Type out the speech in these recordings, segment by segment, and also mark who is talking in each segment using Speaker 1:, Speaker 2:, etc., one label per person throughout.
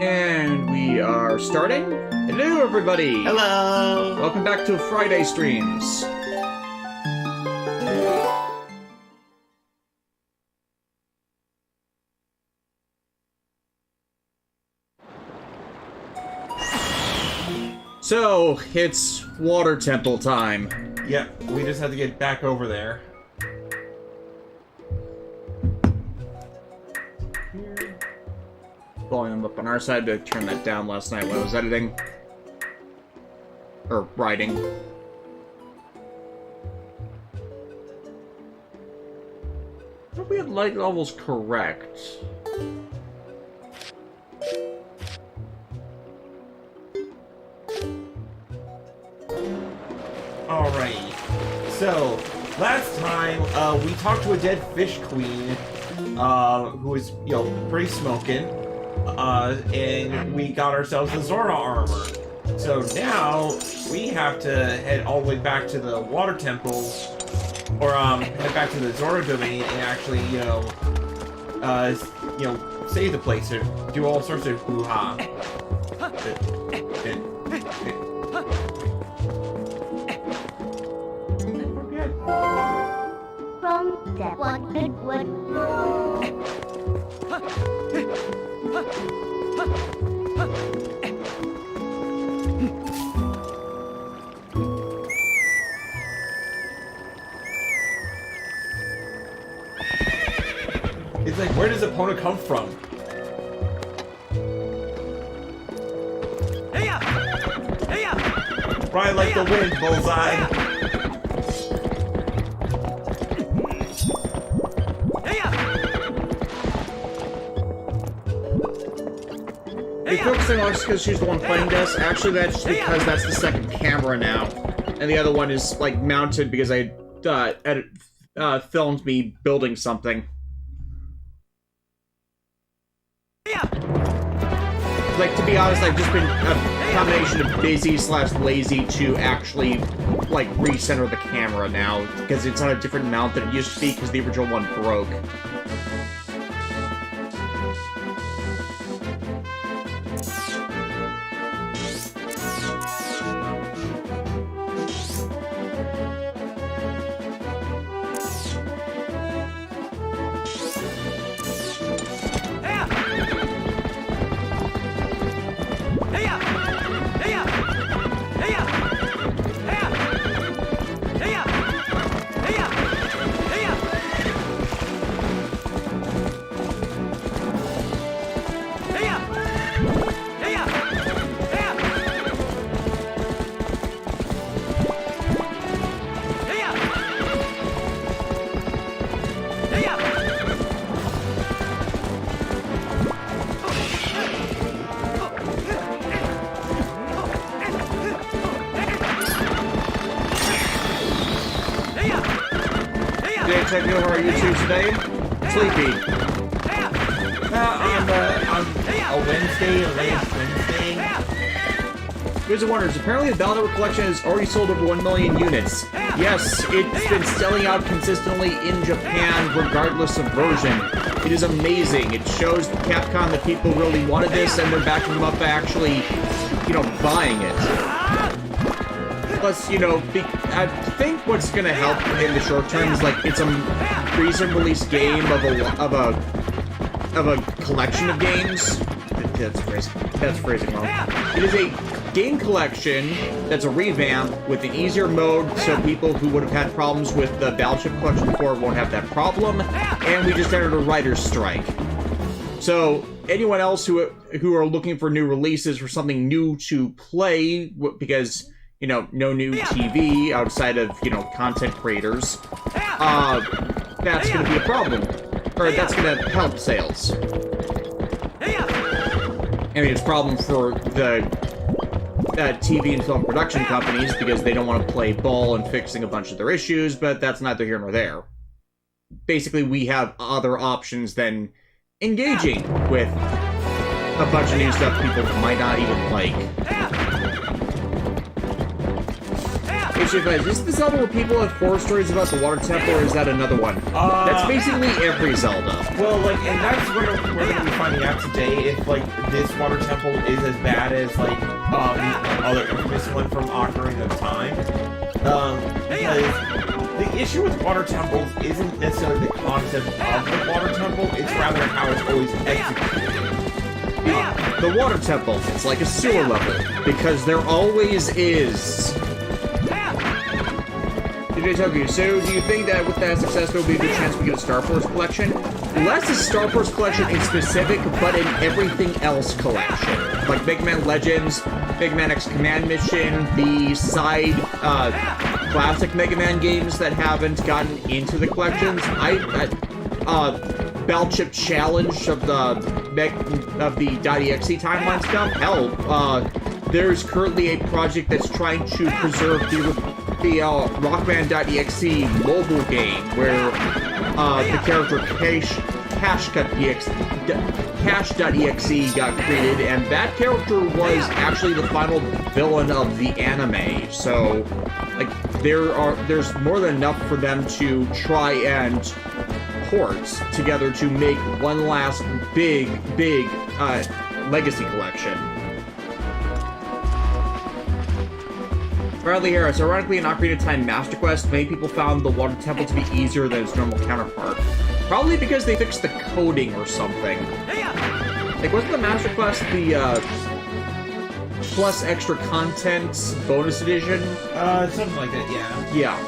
Speaker 1: And we are starting. Hello, everybody.
Speaker 2: Hello.
Speaker 1: Welcome back to Friday Streams. So, it's water temple time.
Speaker 2: Yep, we just have to get back over there.
Speaker 1: Volume up on our side to turn that down last night when I was editing. Or writing. I hope we had light levels correct.
Speaker 2: Alright. So, last time, we talked to a dead fish queen, who was, pretty smoking. And we got ourselves the Zora armor. So now, we have to head all the way back to the water temple, or, head back to the Zora domain and actually, save the place or do all sorts of hoo-ha.
Speaker 3: From that one good one.
Speaker 2: It's like, where does Epona come from? Ride like the wind, Bullseye.
Speaker 1: You're focusing on just because she's the one playing this. Actually, that's just because that's the second camera now. And the other one is, like, mounted because I filmed me building something. Like, to be honest, I've just been a combination of busy / lazy to actually, like, recenter the camera now. Because it's on a different mount than it used to be because the original one broke. Checking over our YouTube today. Sleepy.
Speaker 2: On a Wednesday, a late Wednesday.
Speaker 1: Here's a wonders. Apparently the Zelda collection has already sold over 1 million units. Yes, it's been selling out consistently in Japan regardless of version. It is amazing. It shows Capcom that people really wanted this and they're backing them up by actually, buying it. Plus, I think what's gonna help in the short term is, like, it's a recent release game of a collection of games. That's phrasing wrong. It is a game collection that's a revamp with an easier mode, so people who would have had problems with the Battleship collection before won't have that problem. And we just entered a writer's strike. So anyone else who are looking for new releases for something new to play, because no new TV outside of, content creators, that's going to be a problem. Or that's going to help sales. I mean, it's a problem for the TV and film production companies because they don't want to play ball and fixing a bunch of their issues, but that's neither here nor there. Basically, we have other options than engaging with a bunch of new stuff people might not even like. HFS, is this the Zelda where people have horror stories about the water temple, or is that another one? That's basically every Zelda.
Speaker 2: Well, like, and that's what we're gonna be finding out today, if, like, this water temple is as bad as, like, the other infamous one from Ocarina of Time. Because the issue with water temples isn't necessarily the concept of the water temple, it's rather how it's always executed.
Speaker 1: The water temple, it's like a sewer level, because there always is. DJ Tokyo, so do you think that with that success there will be a good chance we get a Star Force collection? Less a Star Force collection in specific, but in everything else collection. Like Mega Man Legends, Mega Man X Command Mission, the side classic Mega Man games that haven't gotten into the collections. Bell Chip Challenge of the .exe timeline stuff. Hell, there's currently a project that's trying to preserve the Rockman.exe mobile game where the character Cash.exe got created, and that character was actually the final villain of the anime. So, like, there's more than enough for them to try and port together to make one last big legacy collection. Bradley Harris, ironically, in Ocarina of Time Master Quest, many people found the water temple to be easier than its normal counterpart. Probably because they fixed the coding or something. Like, wasn't the Master Quest the plus extra content bonus edition?
Speaker 2: Something like that, yeah.
Speaker 1: Yeah.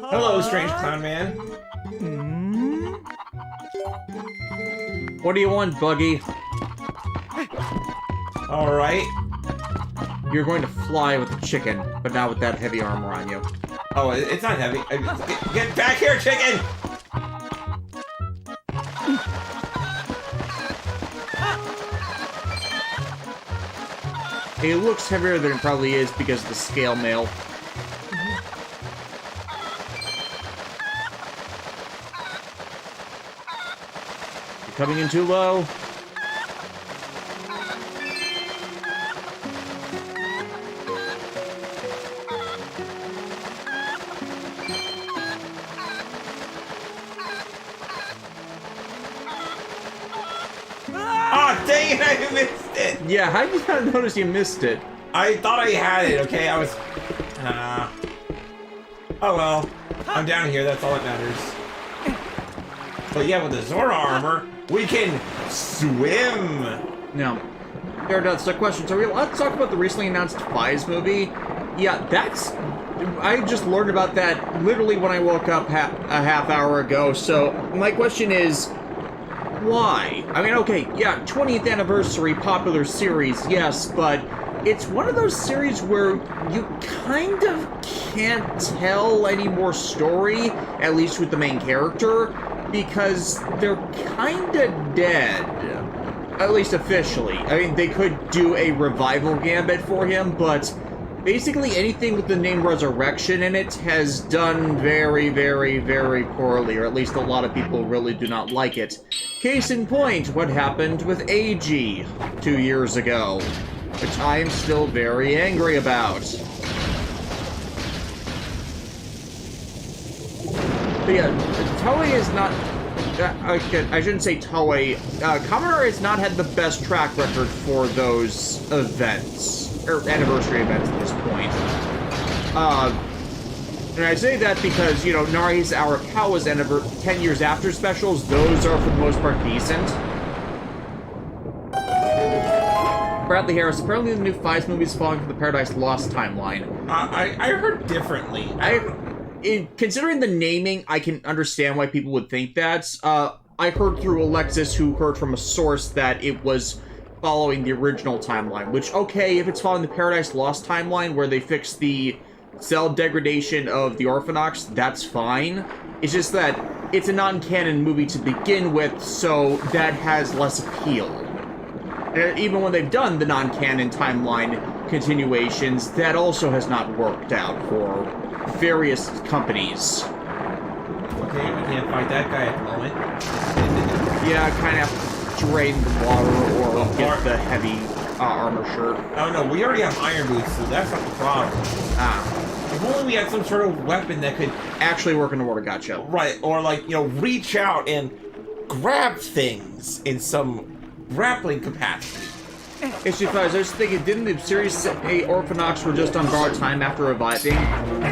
Speaker 2: Hello, strange clown man.
Speaker 1: What do you want, Buggy?
Speaker 2: Alright.
Speaker 1: You're going to fly with the chicken, but not with that heavy armor on you.
Speaker 2: Oh, it's not heavy. Get back here, chicken!
Speaker 1: It looks heavier than it probably is because of the scale mail. You're coming in too low.
Speaker 2: Oh, dang it, I missed it!
Speaker 1: Yeah, how did you not notice you missed it?
Speaker 2: I thought I had it, okay? I was... Oh well. I'm down here, that's all that matters. But yeah, with the Zora armor, we can swim!
Speaker 1: No. Fair enough. So question, so let's talk about the recently announced Fies movie. Yeah, that's... I just learned about that literally when I woke up a half hour ago, so my question is... why? I mean, okay, yeah, 20th anniversary, popular series, yes, but it's one of those series where you kind of can't tell any more story, at least with the main character, because they're kind of dead. At least officially. I mean, they could do a revival gambit for him, but basically anything with the name Resurrection in it has done very, very, very poorly, or at least a lot of people really do not like it. Case in point, what happened with AG 2 years ago, which I am still very angry about. But yeah, Toei is not... I shouldn't say Toei. Commodore has not had the best track record for those events, or anniversary events at this point. And I say that because, you know, Nari's Arakawa's 10 years after specials, those are for the most part decent. Bradley Harris, apparently the new Fies movie is following from the Paradise Lost timeline.
Speaker 2: I heard differently.
Speaker 1: Considering the naming, I can understand why people would think that. I heard through Alexis, who heard from a source, that it was following the original timeline. Which, okay, if it's following the Paradise Lost timeline, where they fixed the cell degradation of the Orphanox, that's fine. It's just that it's a non-canon movie to begin with, so that has less appeal. And even when they've done the non-canon timeline continuations, that also has not worked out for various companies.
Speaker 2: Okay, we can't fight that guy at the moment.
Speaker 1: Yeah, kind of have to drain the water or get the heavy armor shirt.
Speaker 2: Oh no, we already have iron boots, so that's not the problem. If only we had some sort of weapon that could
Speaker 1: actually work in the water, gotcha.
Speaker 2: Right, or like, you know, reach out and grab things in some grappling capacity.
Speaker 1: It's just, I was thinking, didn't the Series 8 Orphanox were just on borrowed time after reviving?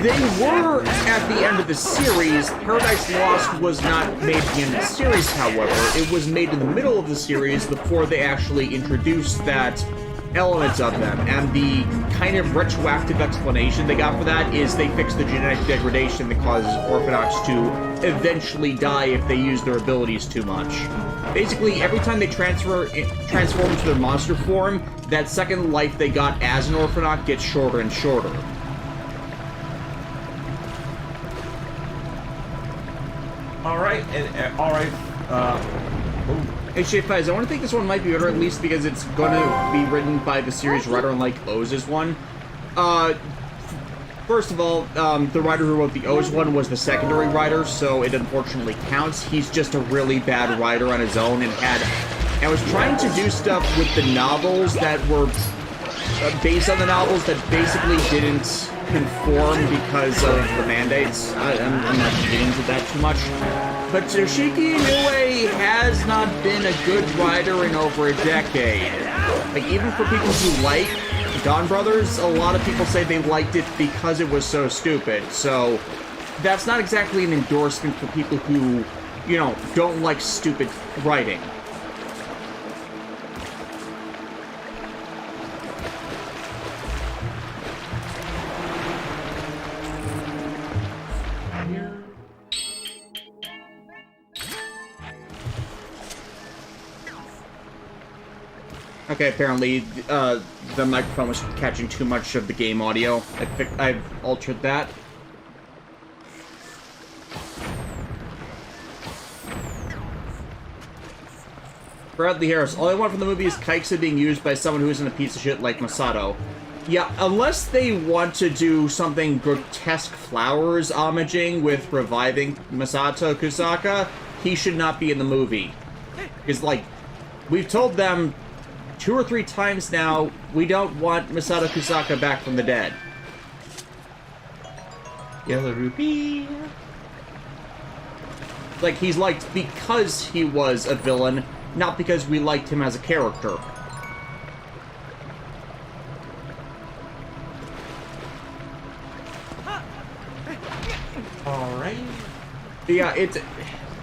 Speaker 1: They were at the end of the series. Paradise Lost was not made at the end of the series, however. It was made in the middle of the series before they actually introduced that element of them. And the kind of retroactive explanation they got for that is they fixed the genetic degradation that causes Orphanox to eventually die if they use their abilities too much. Basically, every time they transform into their monster form, that second life they got as an Orphanox gets shorter and shorter.
Speaker 2: Alright, alright,
Speaker 1: Hey, Shape-Eyes, I want to think this one might be better, at least because it's going to be written by the series writer, unlike Oz's one. First of all, the writer who wrote the O's one was the secondary writer, so it unfortunately counts. He's just a really bad writer on his own and was trying to do stuff with the novels that were based on the novels that basically didn't conform because of the mandates. I'm not getting into that too much. But Toshiki Inoue has not been a good writer in over a decade. Like, even for people who like Dawn Brothers, a lot of people say they liked it because it was so stupid. So, that's not exactly an endorsement for people who, you know, don't like stupid writing. Okay, apparently, the microphone was catching too much of the game audio. I've altered that. Bradley Harris, all I want from the movie is Kaixa being used by someone who isn't a piece of shit like Masato. Yeah, unless they want to do something grotesque flowers homaging with reviving Masato Kusaka, he should not be in the movie. Because, like, we've told them 2 or 3 times now, we don't want Masato Kusaka back from the dead.
Speaker 2: Yellow rupee.
Speaker 1: Like, he's liked because he was a villain, not because we liked him as a character.
Speaker 2: Alright.
Speaker 1: Yeah,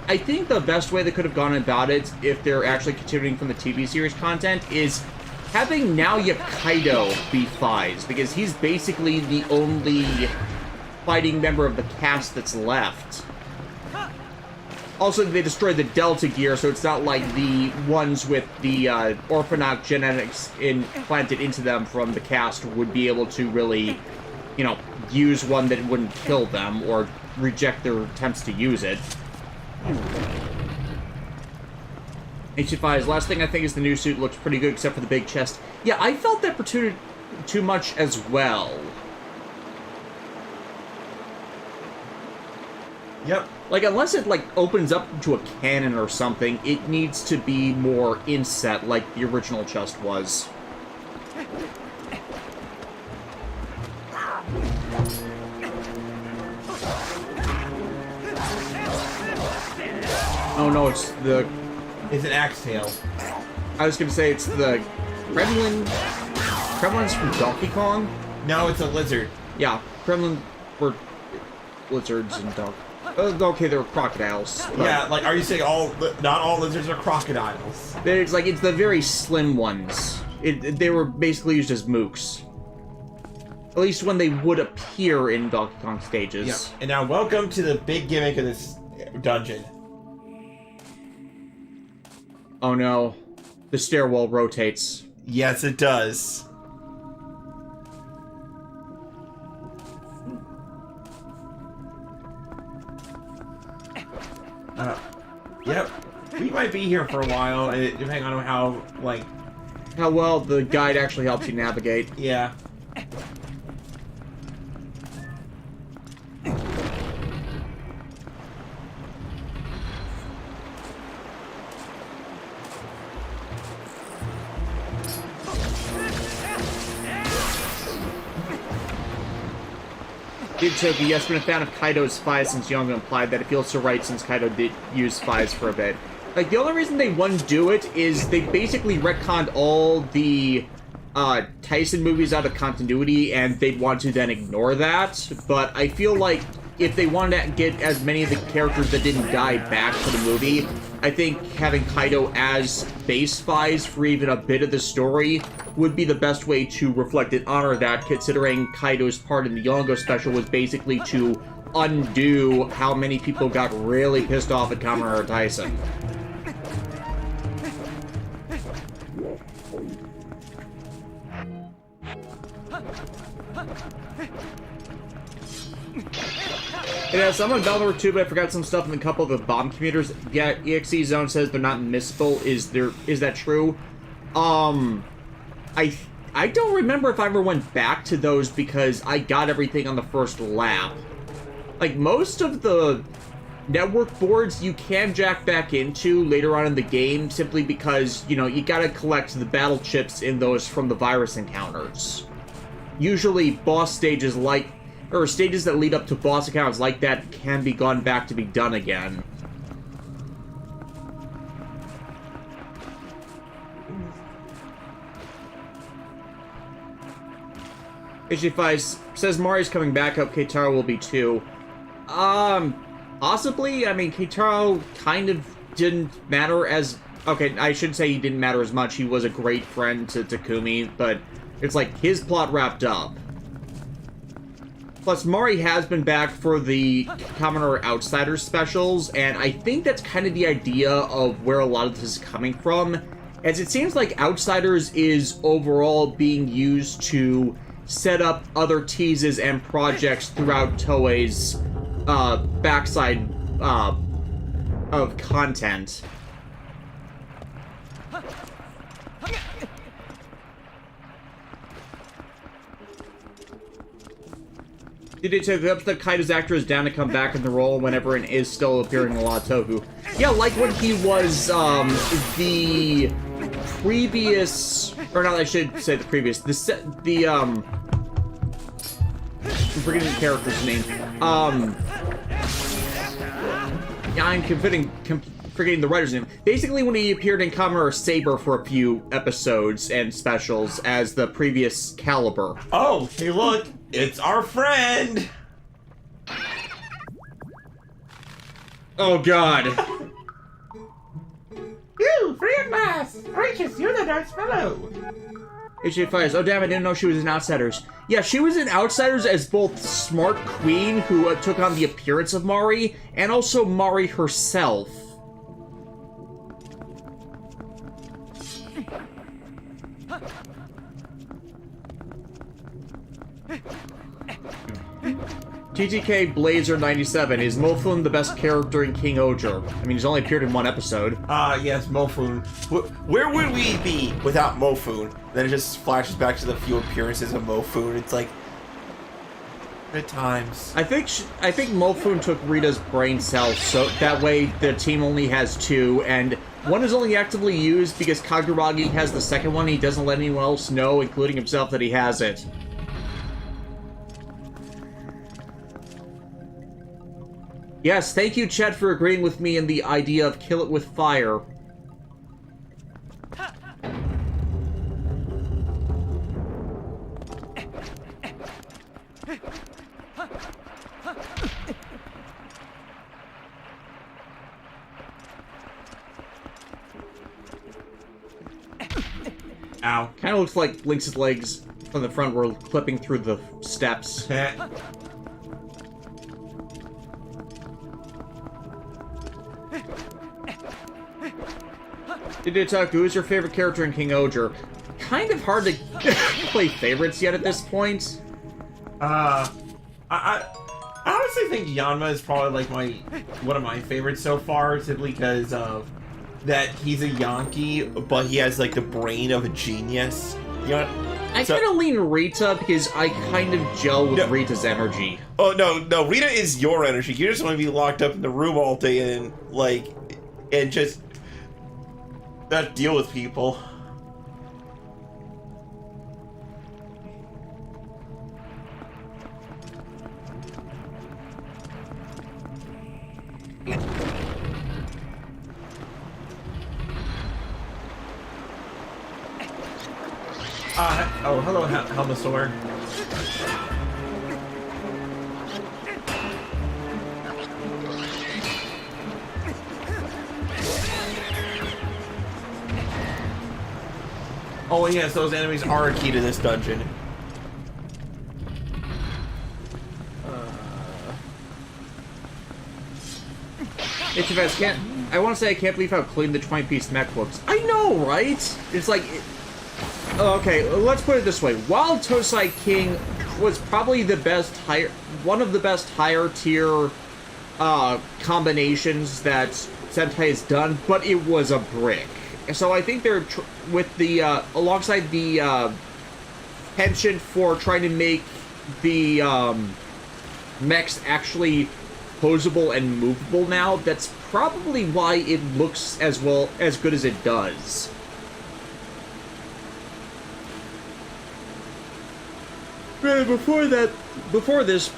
Speaker 1: I think the best way they could have gone about it, if they're actually continuing from the TV series content, is having Naoya Kaido be Faiz, because he's basically the only fighting member of the cast that's left. Also, they destroyed the Delta Gear, so it's not like the ones with the Orphanox genetics implanted into them from the cast would be able to really, you know, use one that wouldn't kill them, or reject their attempts to use it. HFI's last thing I think is the new suit looks pretty good except for the big chest. Yeah, I felt that protrude too much as well.
Speaker 2: Yep.
Speaker 1: Like, unless it, like, opens up to a cannon or something, it needs to be more inset like the original chest was. Oh no, it's the...
Speaker 2: It's an axe tail.
Speaker 1: I was gonna say it's the Kremlin... Kremlin's from Donkey Kong?
Speaker 2: No, it's a lizard.
Speaker 1: Yeah, Kremlin were lizards and dog. Okay, they were crocodiles.
Speaker 2: Yeah, like, are you saying not all lizards are crocodiles?
Speaker 1: It's the very slim ones. They were basically used as mooks. At least when they would appear in Donkey Kong stages.
Speaker 2: Yeah. And now welcome to the big gimmick of this dungeon.
Speaker 1: Oh no. The stairwell rotates.
Speaker 2: Yes, it does. Yep. We might be here for a while, depending on how, like...
Speaker 1: How well the guide actually helps you navigate.
Speaker 2: Yeah.
Speaker 1: Did Toki, yes, been a fan of Kaido's Fies since young, and implied that it feels so right since Kaido did use Fies for a bit. Like, the only reason they wouldn't do it is they basically retconned all the Tyson movies out of continuity, and they'd want to then ignore that. But I feel like if they wanted to get as many of the characters that didn't die back to the movie, I think having Kaido as base Fies for even a bit of the story would be the best way to reflect and honor that, considering Kaido's part in the Yongo special was basically to undo how many people got really pissed off at Kamen Tyson. Yeah, someone Belmar too, but I forgot some stuff in a couple of the bomb commuters. Yeah, EXE Zone says they're not missable. Is that true? I don't remember if I ever went back to those because I got everything on the first lap. Like, most of the network boards you can jack back into later on in the game simply because, you know, you gotta collect the battle chips in those from the virus encounters. Usually boss stages or stages that lead up to boss encounters like that can be gone back to be done again. HG5 says Mari's coming back up, Keitaro will be too. Possibly. I mean, Keitaro kind of didn't matter as... Okay, I should say he didn't matter as much. He was a great friend to Takumi, but it's like his plot wrapped up. Plus, Mari has been back for the Commoner Outsiders specials, and I think that's kind of the idea of where a lot of this is coming from, as it seems like Outsiders is overall being used to set up other teases and projects throughout Toei's backside of content. Did it take up that Kaido's actor is down to come back in the role whenever and is still appearing in a lot of Toku? Yeah, like when he was the previous, or not, I should say the previous, I'm forgetting the character's name. Yeah, I'm forgetting the writer's name. Basically, when he appeared in Kamen Saber for a few episodes and specials as the previous Caliber.
Speaker 2: Oh, hey look, it's our friend!
Speaker 1: Oh god.
Speaker 2: You, free at last! Gracious, you're the nice fellow!
Speaker 1: HJ Fires, oh damn, I didn't know she was in Outsiders. Yeah, she was in Outsiders as both Smart Queen, who took on the appearance of Mari, and also Mari herself. TTK Blazer97, is Mofun the best character in King Oger? I mean, he's only appeared in one episode.
Speaker 2: Yes, Mofun. Where would we be without Mofun? Then it just flashes back to the few appearances of Mofun. It's like... good times.
Speaker 1: I think Mofun took Rita's brain cells, so that way the team only has two, and one is only actively used because Kaguragi has the second one. He doesn't let anyone else know, including himself, that he has it. Yes, thank you, Chet, for agreeing with me in the idea of kill it with fire. Ow. Kind of looks like Lynx's legs From the front, we're clipping through the steps. Diditaku, who's your favorite character in King Oger? Kind of hard to play favorites yet at this point.
Speaker 2: I honestly think Yanma is probably like one of my favorites so far, simply because of that he's a Yankee, but he has like the brain of a genius. You know.
Speaker 1: I kind of lean Rita because I kind of gel with Rita's energy.
Speaker 4: Oh, no, Rita is your energy. You just want to be locked up in the room all day and just not deal with people.
Speaker 2: Oh, hello, Helmasaur. Oh, yes, those enemies are a key to this dungeon.
Speaker 1: I want to say I can't believe how clean the 20-piece mech looks. I know, right? It's like... Okay, let's put it this way. While Tosai King was probably one of the best higher tier combinations that Sentai has done, but it was a brick. So I think they're with the alongside the penchant for trying to make the mechs actually posable and movable now. That's probably why it looks as good as it does. Before this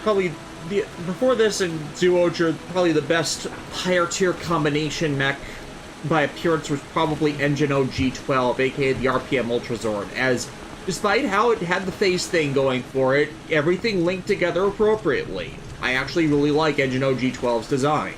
Speaker 1: and Zoocher, probably the best higher tier combination mech by appearance was probably Engine OG-12, aka the RPM Ultrazord, as despite how it had the face thing going for it, everything linked together appropriately. I actually really like Engine OG-12's design.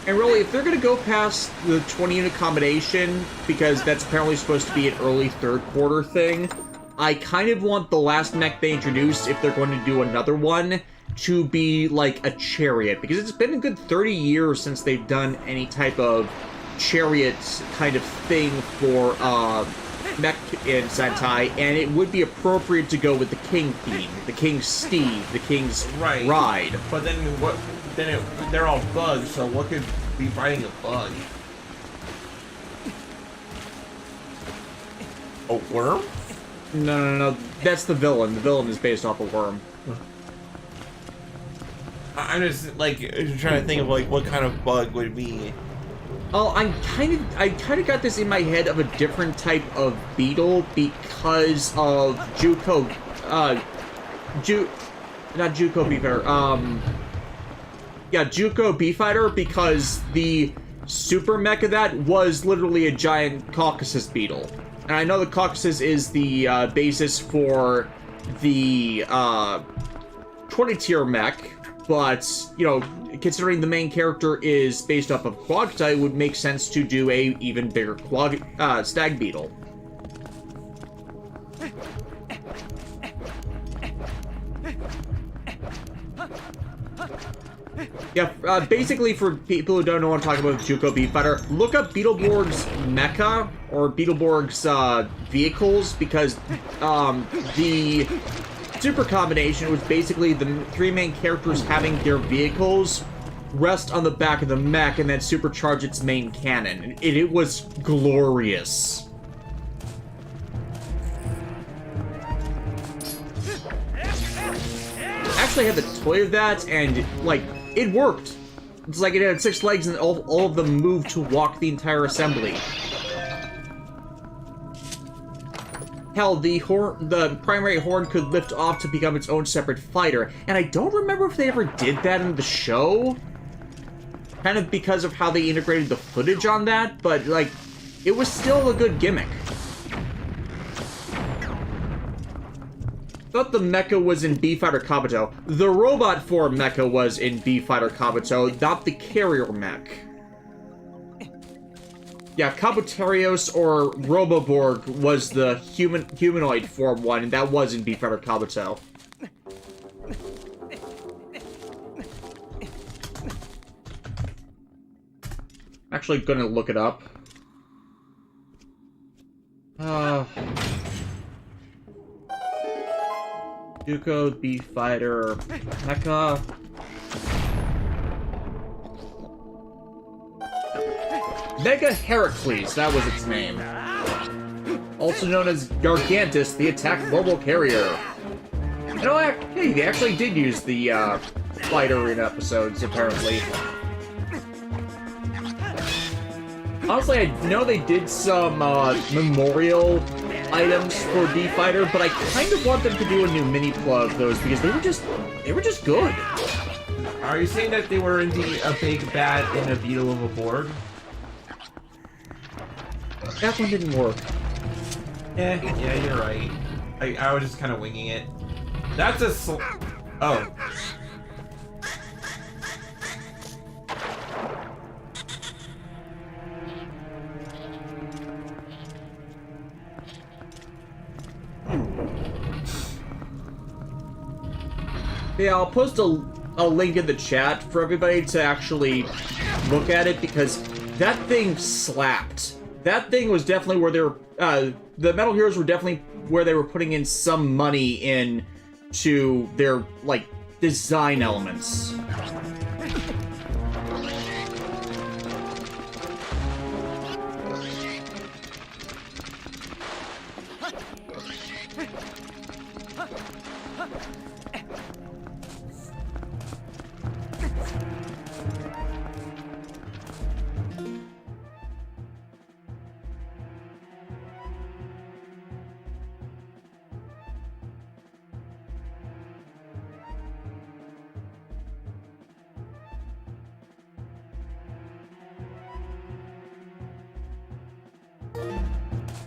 Speaker 1: And really, if they're going to go past the 20-unit combination, because that's apparently supposed to be an early third quarter thing, I kind of want the last mech they introduced, if they're going to do another one, to be like a chariot. Because it's been a good 30 years since they've done any type of chariot kind of thing for mech in Sentai, and it would be appropriate to go with the king theme, the king's steed, the king's ride.
Speaker 2: But then what? They're all bugs, so what could be riding a bug?
Speaker 4: A worm?
Speaker 1: No. That's the villain. The villain is based off a worm.
Speaker 2: I'm just like trying to think of like what kind of bug would be.
Speaker 1: Oh, I kind of got this in my head of a different type of beetle because of Juko, not Juko Beefighter, yeah, Juko Beefighter, because the super mech of that was literally a giant Caucasus beetle. And I know the Caucasus is the basis for the 20-tier mech, but, you know, considering the main character is based off of Quagta, it would make sense to do a even bigger stag beetle. Yeah, basically for people who don't know what I'm talking about with Juko Beefighter, look up Beetleborg's mecha, or Beetleborg's vehicles, because the super combination was basically the three main characters having their vehicles rest on the back of the mech and then supercharge its main cannon. And it was glorious. I actually had the toy of that, and, like, it worked. It's like it had 6 legs and all of them moved to walk the entire assembly. Hell, the primary horn could lift off to become its own separate fighter, and I don't remember if they ever did that in the show. kind of because of how they integrated the footage on that, but, like, it was still a good gimmick. Thought the mecha was in B-Fighter Kabuto. The robot form mecha was in B-Fighter Kabuto, not the carrier mech. Yeah, Kabuterios or Roboborg was the humanoid form one, and that was in B-Fighter Kabuto. Actually gonna look it up. Duko, B-Fighter, Mecha. Mega Heracles, that was its name. Also known as Gargantus, the attack mobile carrier. You know what? Hey, they actually did use the Flight Arena episodes, apparently. Honestly, I know they did some memorial items for B-Fighter, but I kind of want them to do a new mini-plug of those because they were just good.
Speaker 2: Are you saying that they were indeed a big bad in a beetle of a board?
Speaker 1: That one didn't work.
Speaker 2: Yeah, you're right. I was just kind of winging it. That's a oh.
Speaker 1: Yeah, I'll post a link in the chat for everybody to actually look at it because that thing slapped. That thing was definitely where they were, the Metal Heroes were definitely where they were putting in some money into their, like, design elements.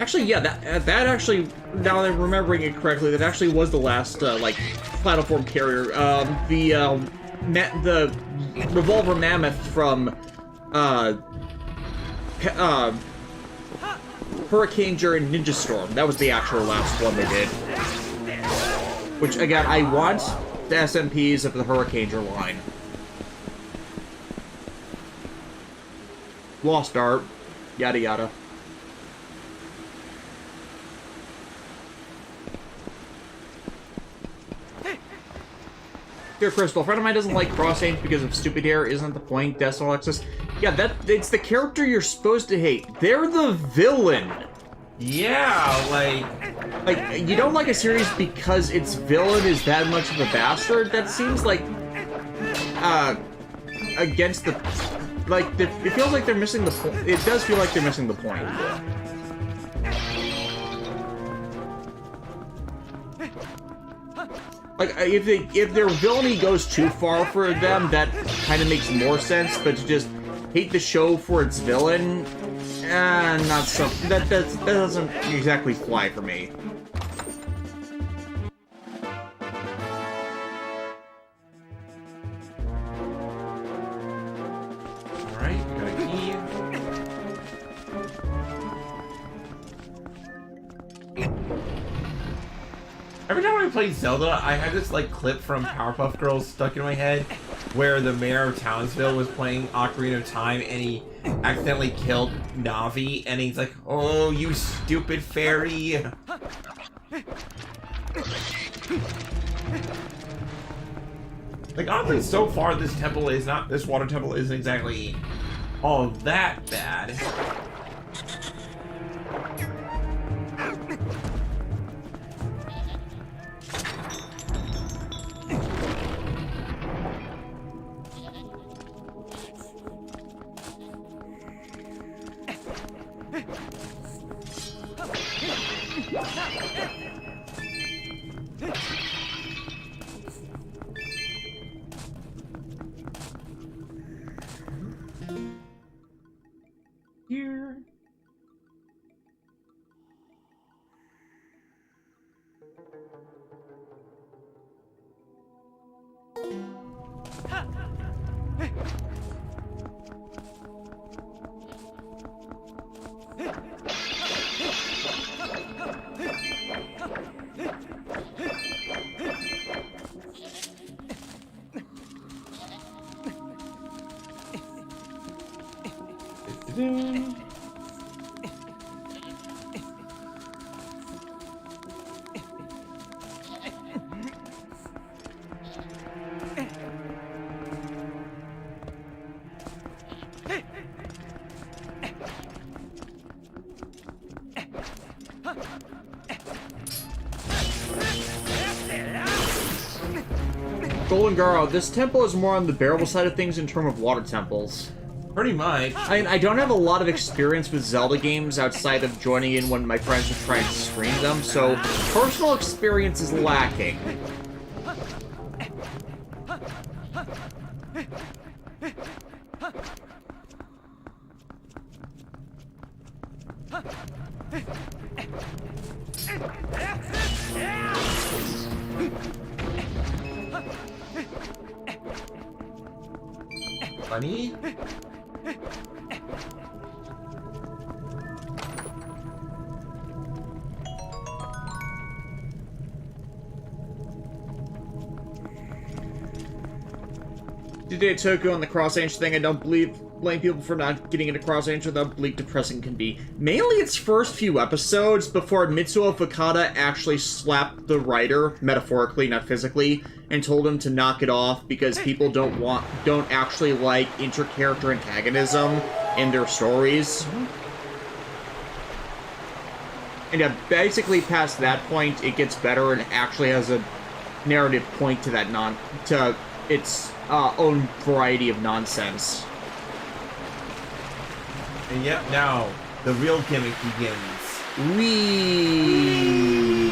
Speaker 1: Actually, yeah, that actually, now that I'm remembering it correctly, that actually was the last, like, platform carrier. The Revolver Mammoth from, Hurricaneger and Ninja Storm. That was the actual last one they did. Which, again, I want the SMPs of the Hurricaneger line. Lost Art. Yada yada. Dear Crystal, a friend of mine doesn't like Cross-Aim because of stupid hair. Isn't the point, Decimal Alexis? Yeah, it's the character you're supposed to hate. They're the villain.
Speaker 2: Yeah,
Speaker 1: like you don't like a series because its villain is that much of a bastard? That seems like against the it feels like they're missing the point. It does feel like they're missing the point. Like, if their villainy goes too far for them, that kind of makes more sense, but to just hate the show for its villain, not so... That doesn't exactly fly for me.
Speaker 2: Alright, we got a key. Every time I play Zelda, I have this, like, clip from Powerpuff Girls stuck in my head where the mayor of Townsville was playing Ocarina of Time and he accidentally killed Navi and he's like, "Oh, you stupid fairy." Like, oddly, so far this water temple isn't exactly all that bad.
Speaker 1: Golden Garo, this temple is more on the bearable side of things in terms of water temples.
Speaker 2: Pretty much.
Speaker 1: I don't have a lot of experience with Zelda games outside of joining in when my friends are trying to stream them, so personal experience is lacking.
Speaker 2: Funny?
Speaker 1: Today, Tokyo on the cross-range thing, I don't blame people for not getting into cross-range with how bleak depressing can be. Mainly its first few episodes before Mitsuo Fukada actually slapped the writer, metaphorically, not physically, and told him to knock it off because people don't actually like inter-character antagonism in their stories. And yeah, basically past that point, it gets better and actually has a narrative point to that its own variety of nonsense.
Speaker 2: And yep, now the real gimmick begins.
Speaker 1: Wee.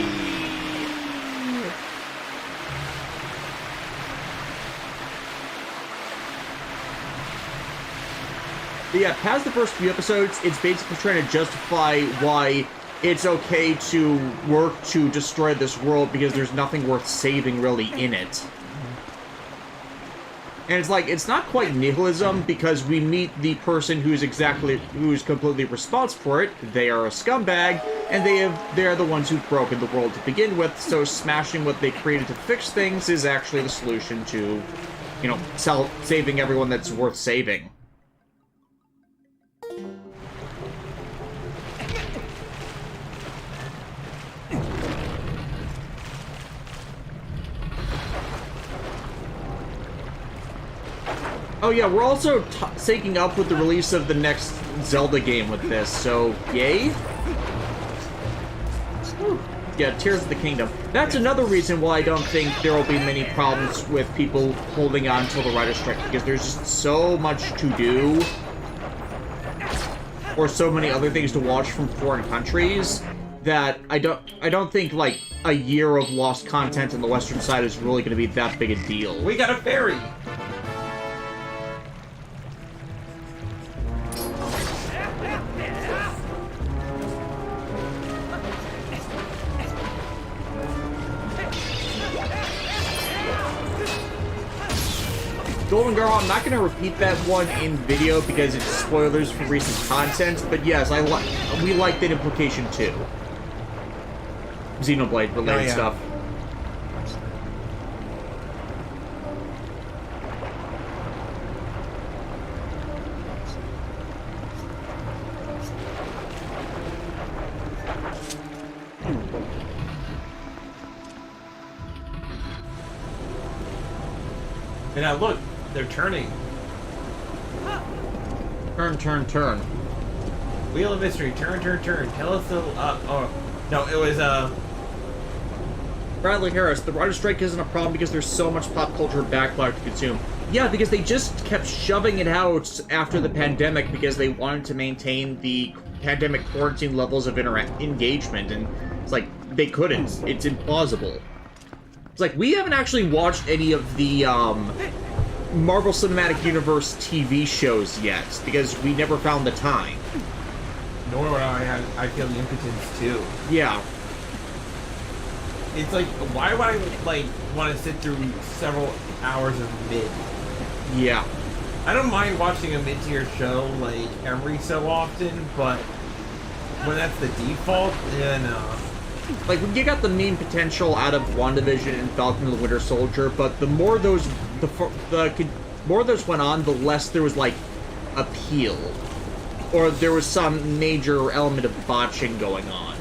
Speaker 1: But yeah, past the first few episodes, it's basically trying to justify why it's okay to work to destroy this world because there's nothing worth saving really in it. And it's like, it's not quite nihilism because we meet the person who's completely responsible for it. They are a scumbag, and they are the ones who've broken the world to begin with, so smashing what they created to fix things is actually the solution to, you know, saving everyone that's worth saving. Oh yeah, we're also syncing up with the release of the next Zelda game with this, so yay? Yeah, Tears of the Kingdom. That's another reason why I don't think there will be many problems with people holding on till the writer's strike, because there's just so much to do, or so many other things to watch from foreign countries, that I don't think, like, a year of lost content on the western side is really going to be that big a deal.
Speaker 2: We got a ferry!
Speaker 1: Golden Girl, I'm not going to repeat that one in video because it's spoilers for recent content, but yes, we like that implication too. Xenoblade related stuff.
Speaker 2: And now look, they're turning.
Speaker 1: Turn, turn, turn.
Speaker 2: Wheel of Mystery, turn, turn, turn. Tell us the, no, it was,
Speaker 1: Bradley Harris, the writer's strike isn't a problem because there's so much pop culture backlog to consume. Yeah, because they just kept shoving it out after the pandemic because they wanted to maintain the pandemic quarantine levels of engagement, and it's like, they couldn't. It's implausible. It's like, we haven't actually watched any of the, Marvel Cinematic Universe TV shows yet, because we never found the time.
Speaker 2: nor would I feel the impotence too.
Speaker 1: Yeah.
Speaker 2: It's like, why would I, like, want to sit through several hours of mid?
Speaker 1: Yeah.
Speaker 2: I don't mind watching a mid-tier show, like, every so often, but when that's the default, then,
Speaker 1: Like, you got the meme potential out of WandaVision and Falcon and the Winter Soldier, but the more those went on, the less there was, like, appeal. or there was some major element of botching going on.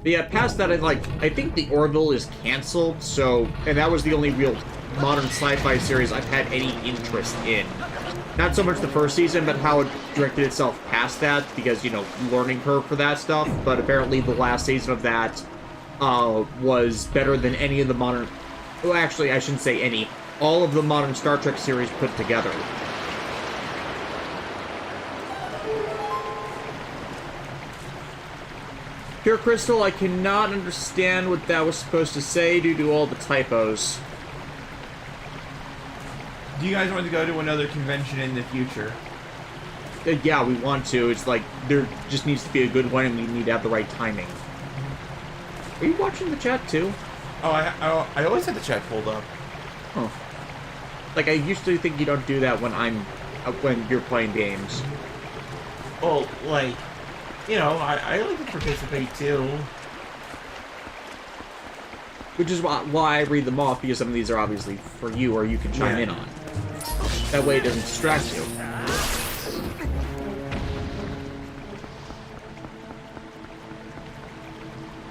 Speaker 1: But yeah, past that, I think the Orville is canceled, so, and that was the only real modern sci-fi series I've had any interest in. Not so much the first season, but how it directed itself past that, because, you know, learning curve for that stuff, but apparently the last season of that was better than any of the modern, well, actually, I shouldn't say any, all of the modern Star Trek series put together. Pure Crystal, I cannot understand what that was supposed to say due to all the typos.
Speaker 2: Do you guys want to go to another convention in the future?
Speaker 1: Yeah, we want to. It's like, there just needs to be a good one and we need to have the right timing. Are you watching the chat too?
Speaker 2: Oh, I always had the chat pulled up.
Speaker 1: Oh. Like, I used to think you don't do that when you're playing games.
Speaker 2: Well, like, you know, I like to participate too.
Speaker 1: Which is why I read them off, because some of these are obviously for you, or you can chime in on. That way it doesn't distract you.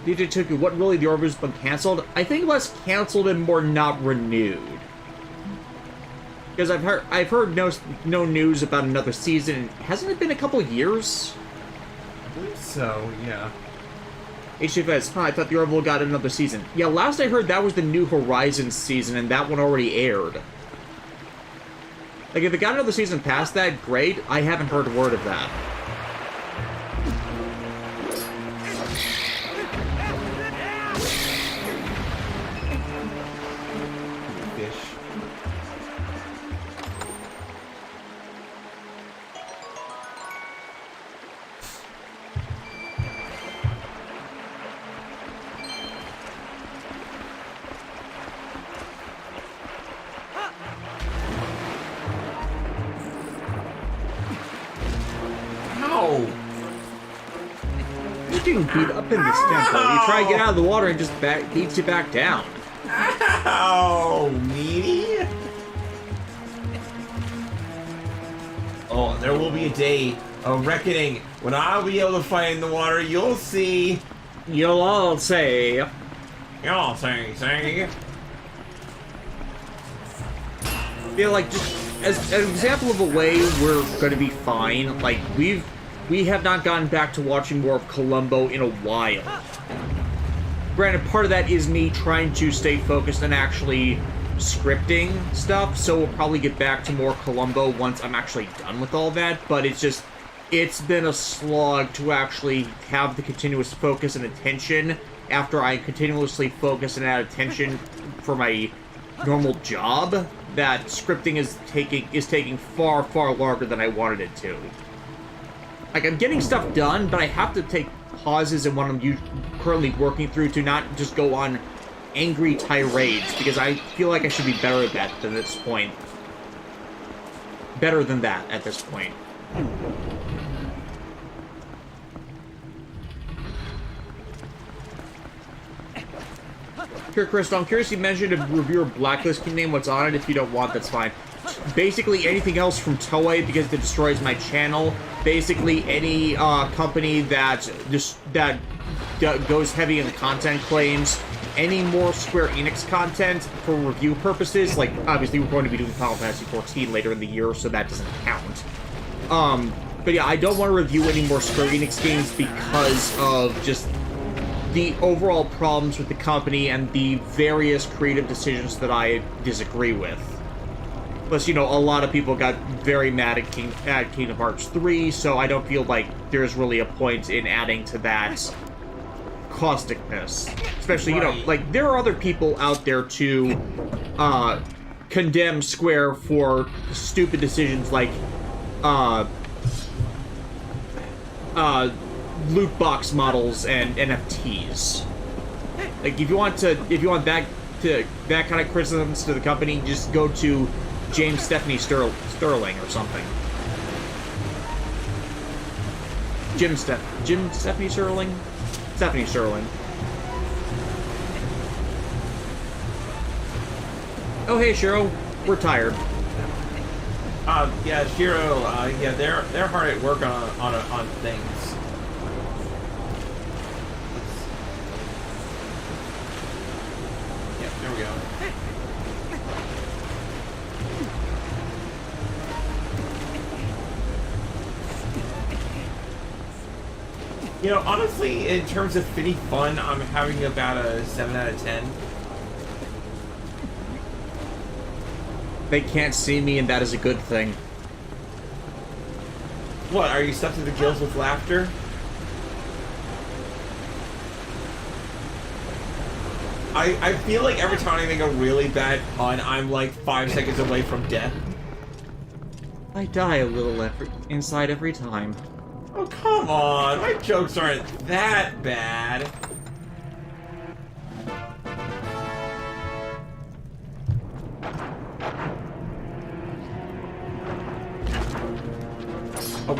Speaker 1: DJ Tuku, what really, the Orville's been cancelled? I think less cancelled and more not renewed. Because I've heard no news about another season. Hasn't it been a couple years?
Speaker 2: I believe so, yeah.
Speaker 1: HFS, I thought the Orville got another season. Yeah, last I heard that was the New Horizons season, and that one already aired. Like, if it got another season past that, great. I haven't heard a word of that.
Speaker 2: Fish.
Speaker 1: You're getting beat up in this temple. You try to get out of the water and just beats you back down.
Speaker 2: Ow, meaty. Oh, there will be a day of reckoning when I'll be able to fight in the water. You'll see.
Speaker 1: You'll all say.
Speaker 2: You'll see.
Speaker 1: Feel like, just as an example of a way we're going to be fine, like, we have not gotten back to watching more of Columbo in a while. Granted, part of that is me trying to stay focused on actually scripting stuff, so we'll probably get back to more Columbo once I'm actually done with all that, but it's been a slog to actually have the continuous focus and attention after I continuously focus and add attention for my normal job, that scripting is taking far, far longer than I wanted it to. Like, I'm getting stuff done, but I have to take pauses in what I'm currently working through to not just go on angry tirades, because I feel like I should be better at that at this point. Better than that at this point. Here, Crystal, I'm curious, you mentioned a reviewer Blacklist. Can you name what's on it? If you don't want, that's fine. Basically anything else from Toei, because it destroys my channel. Basically any company that goes heavy in content claims. Any more Square Enix content for review purposes, like, obviously we're going to be doing Final Fantasy XIV later in the year, so that doesn't count. But yeah, I don't want to review any more Square Enix games because of just the overall problems with the company and the various creative decisions that I disagree with. Plus, you know, a lot of people got very mad at Kingdom Hearts 3, so I don't feel like there's really a point in adding to that causticness. Especially, you know, like, there are other people out there to condemn Square for stupid decisions like loot box models and NFTs. Like, if you want that that kind of criticisms to the company, just go to James Stephanie Sterling or something. Jim Stephanie Sterling? Stephanie Sterling. Oh hey Shiro, we're tired.
Speaker 2: Yeah, Shiro, yeah, they're hard at work on things. Yeah, there we go. You know, honestly, in terms of fitting fun, I'm having about a 7 out of 10.
Speaker 1: They can't see me, and that is a good thing.
Speaker 2: What, are you stuck to the gills with laughter? I feel like every time I make a really bad pun, I'm like 5 seconds away from death.
Speaker 1: I die a little inside every time.
Speaker 2: Oh, come on. My jokes aren't that bad. Oh.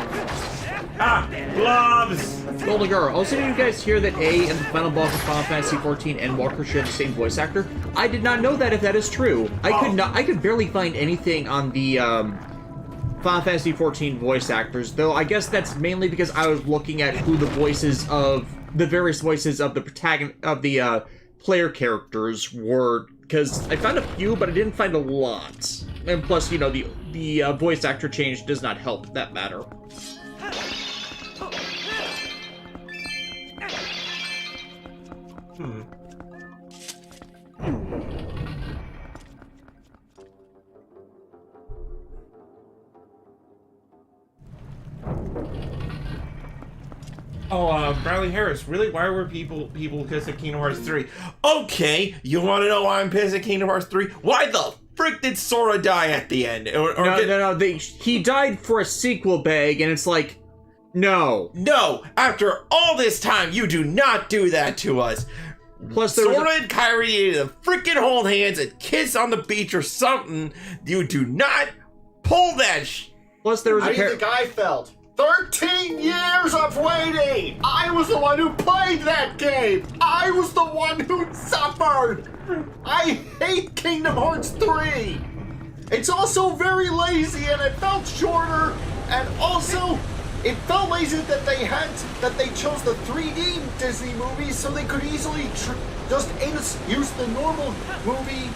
Speaker 2: Ah! Gloves!
Speaker 1: Golden Girl, also did you guys hear that A and the final boss of Final Fantasy XIV and Walker share the same voice actor? I did not know that if that is true. I could barely find anything on the Final Fantasy XIV voice actors, though I guess that's mainly because I was looking at who the various voices of the player characters were, because I found a few, but I didn't find a lot. And plus, you know, the voice actor change does not help that matter.
Speaker 2: Oh, Bradley Harris, really? Why were people pissed at Kingdom Hearts 3? Okay, you want to know why I'm pissed at Kingdom Hearts 3? Why the frick did Sora die at the end?
Speaker 1: No, he died for a sequel bag, and it's like, no.
Speaker 4: No, after all this time, you do not do that to us.
Speaker 1: Plus,
Speaker 4: Sora and Kairi need to freaking hold hands and kiss on the beach or something. You do not pull that
Speaker 1: Plus, there was
Speaker 5: How do you think I felt? 13 years of waiting! I was the one who played that game! I was the one who suffered! I hate Kingdom Hearts 3! It's also very lazy and it felt shorter, and also it felt lazy that they chose the 3D Disney movies so they could easily just use the normal movie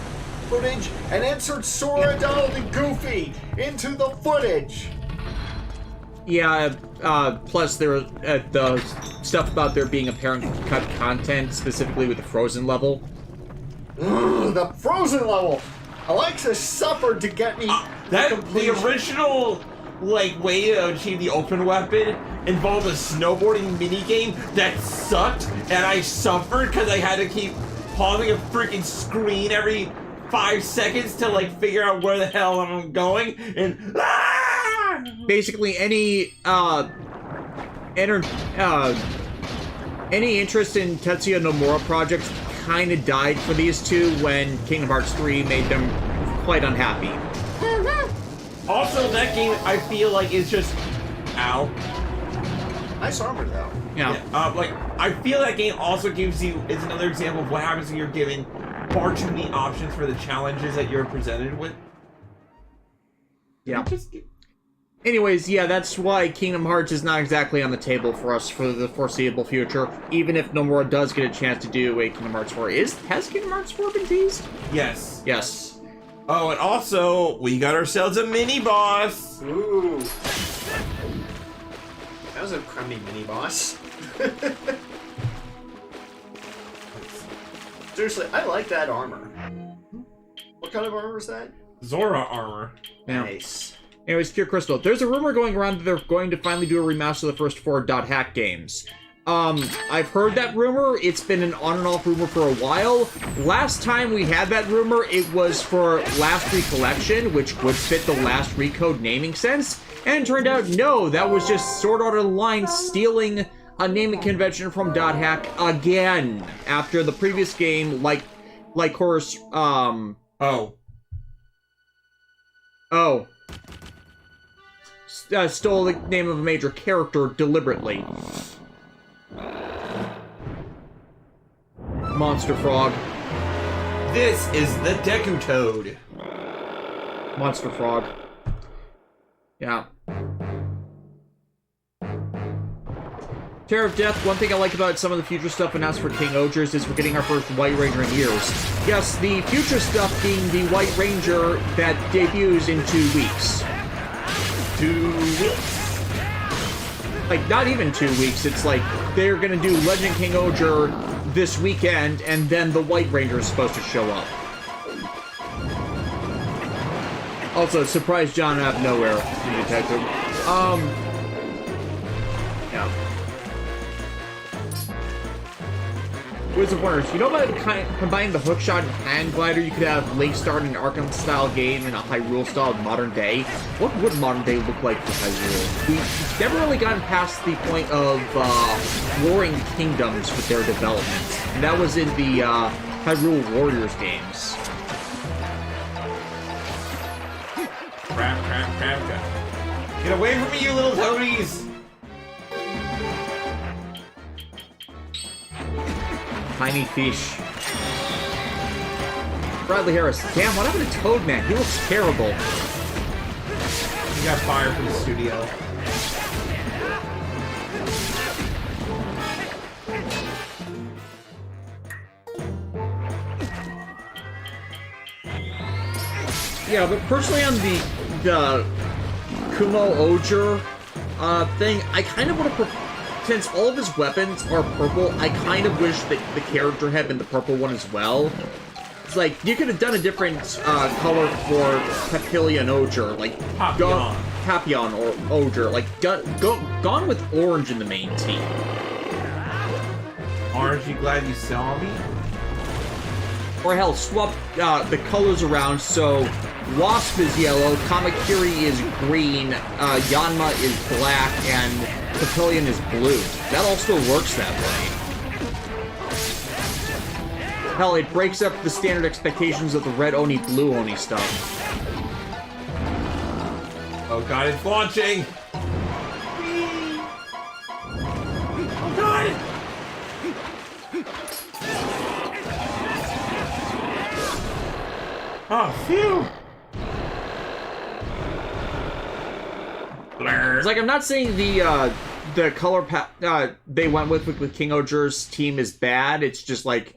Speaker 5: footage and insert Sora, Donald, and Goofy into the footage.
Speaker 1: Yeah, plus there was the stuff about there being apparent cut content, specifically with the Frozen level.
Speaker 5: The Frozen level! Alexis suffered to get me
Speaker 2: The original, way to achieve the open weapon involved a snowboarding minigame that sucked, and I suffered because I had to keep pausing a freaking screen every 5 seconds to, figure out where the hell I'm going, and
Speaker 1: Basically, any interest in Tetsuya Nomura projects kind of died for these two when Kingdom Hearts 3 made them quite unhappy.
Speaker 2: Also, that game, I feel like, is just... Ow.
Speaker 5: Nice armor, though.
Speaker 1: Yeah.
Speaker 2: I feel that game also is another example of what happens when you're given far too many options for the challenges that you're presented with.
Speaker 1: Yeah. Anyways, yeah, that's why Kingdom Hearts is not exactly on the table for us for the foreseeable future, even if Nomura does get a chance to do a Kingdom Hearts 4. Has Kingdom Hearts 4 been teased?
Speaker 2: Yes.
Speaker 1: Yes.
Speaker 2: Oh, and also, we got ourselves a mini-boss!
Speaker 5: Ooh. That was a crummy mini-boss. Seriously, I like that armor. What kind of armor is that?
Speaker 2: Zora armor.
Speaker 1: Yeah.
Speaker 5: Nice.
Speaker 1: Anyways, Pure Crystal, there's a rumor going around that they're going to finally do a remaster of the first 4 .hack games. I've heard that rumor. It's been an on and off rumor for a while. Last time we had that rumor, it was for Last Recollection, which would fit the Last Recode naming sense. And it turned out, no, that was just Sword Art Online stealing a naming convention from .hack again. After the previous game, Like Horus,
Speaker 2: Oh.
Speaker 1: oh. Stole the name of a major character deliberately. Monster Frog.
Speaker 2: This is the Deku Toad.
Speaker 1: Monster Frog. Yeah. Terror of Death, one thing I like about some of the future stuff announced for King Ogres is we're getting our first White Ranger in years. Yes, the future stuff being the White Ranger that debuts in 2 weeks.
Speaker 2: 2 weeks?
Speaker 1: Like, not even 2 weeks, it's like, they're gonna do Legend King Ogre this weekend, and then the White Ranger is supposed to show up. Also, surprise John out of nowhere, the detective. Yeah. Wizard of Wonders, you know about combining the hookshot and hand glider, you could have Link start an Arkham-style game in a Hyrule-style modern day? What would modern day look like for Hyrule? We've never really gotten past the point of Warring Kingdoms with their development. And that was in the Hyrule Warriors games.
Speaker 2: Crap. Get away from me, you little toadies!
Speaker 1: Tiny fish. Bradley Harris. Damn, what happened to Toadman? He looks terrible.
Speaker 2: He got fired from the studio.
Speaker 1: Yeah, but personally on the Kumo Ogre thing, I kind of would have since all of his weapons are purple, I kind of wish that the character had been the purple one as well. It's like, you could have done a different color for Papillion Ogre, like Papillon or Ogre, like gone with orange in the main team.
Speaker 2: Aren't you glad you saw me?
Speaker 1: Or hell, swap the colors around so Wasp is yellow, Kamakiri is green, Yanma is black, and Papillion is blue. That all still works that way. Hell, it breaks up the standard expectations of the red Oni, blue Oni stuff.
Speaker 2: Oh god, it's launching! Oh god! Oh, phew!
Speaker 1: It's like, I'm not saying the color they went with King Ogre's team is bad, it's just like,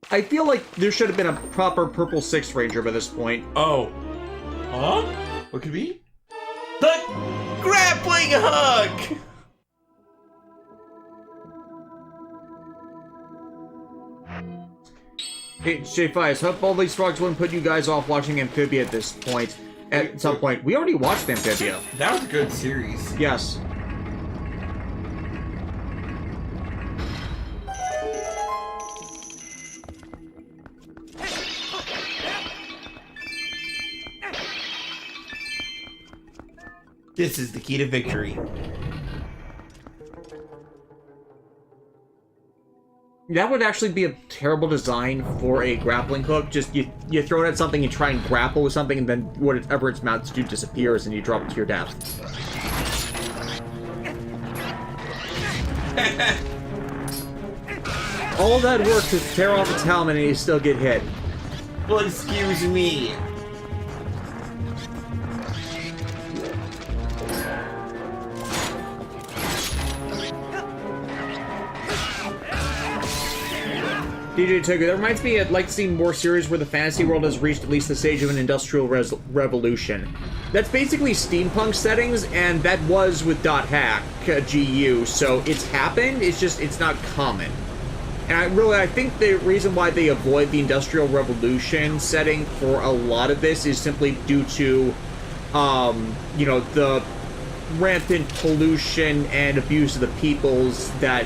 Speaker 1: I feel like there should have been a proper purple 6 Ranger by this point.
Speaker 2: Oh. Huh? What could be?
Speaker 4: The grappling hook!
Speaker 1: Hey, J5, hope all these frogs wouldn't put you guys off watching Amphibia at this point. At some point. We already watched Amphibia.
Speaker 2: That was a good series.
Speaker 1: Yes.
Speaker 2: This is the key to victory.
Speaker 1: That would actually be a terrible design for a grappling hook. Just, you throw it at something, you try and grapple with something, and then whatever it's mounted to do disappears, and you drop it to your death. All that work to tear off its helmet, and you still get hit.
Speaker 2: Well, excuse me.
Speaker 1: DJ Togu, that reminds me, I'd like to see more series where the fantasy world has reached at least the stage of an industrial revolution. That's basically steampunk settings, and that was with .hack GU, so it's happened, it's just, it's not common. And I think the reason why they avoid the industrial revolution setting for a lot of this is simply due to, you know, the rampant pollution and abuse of the peoples that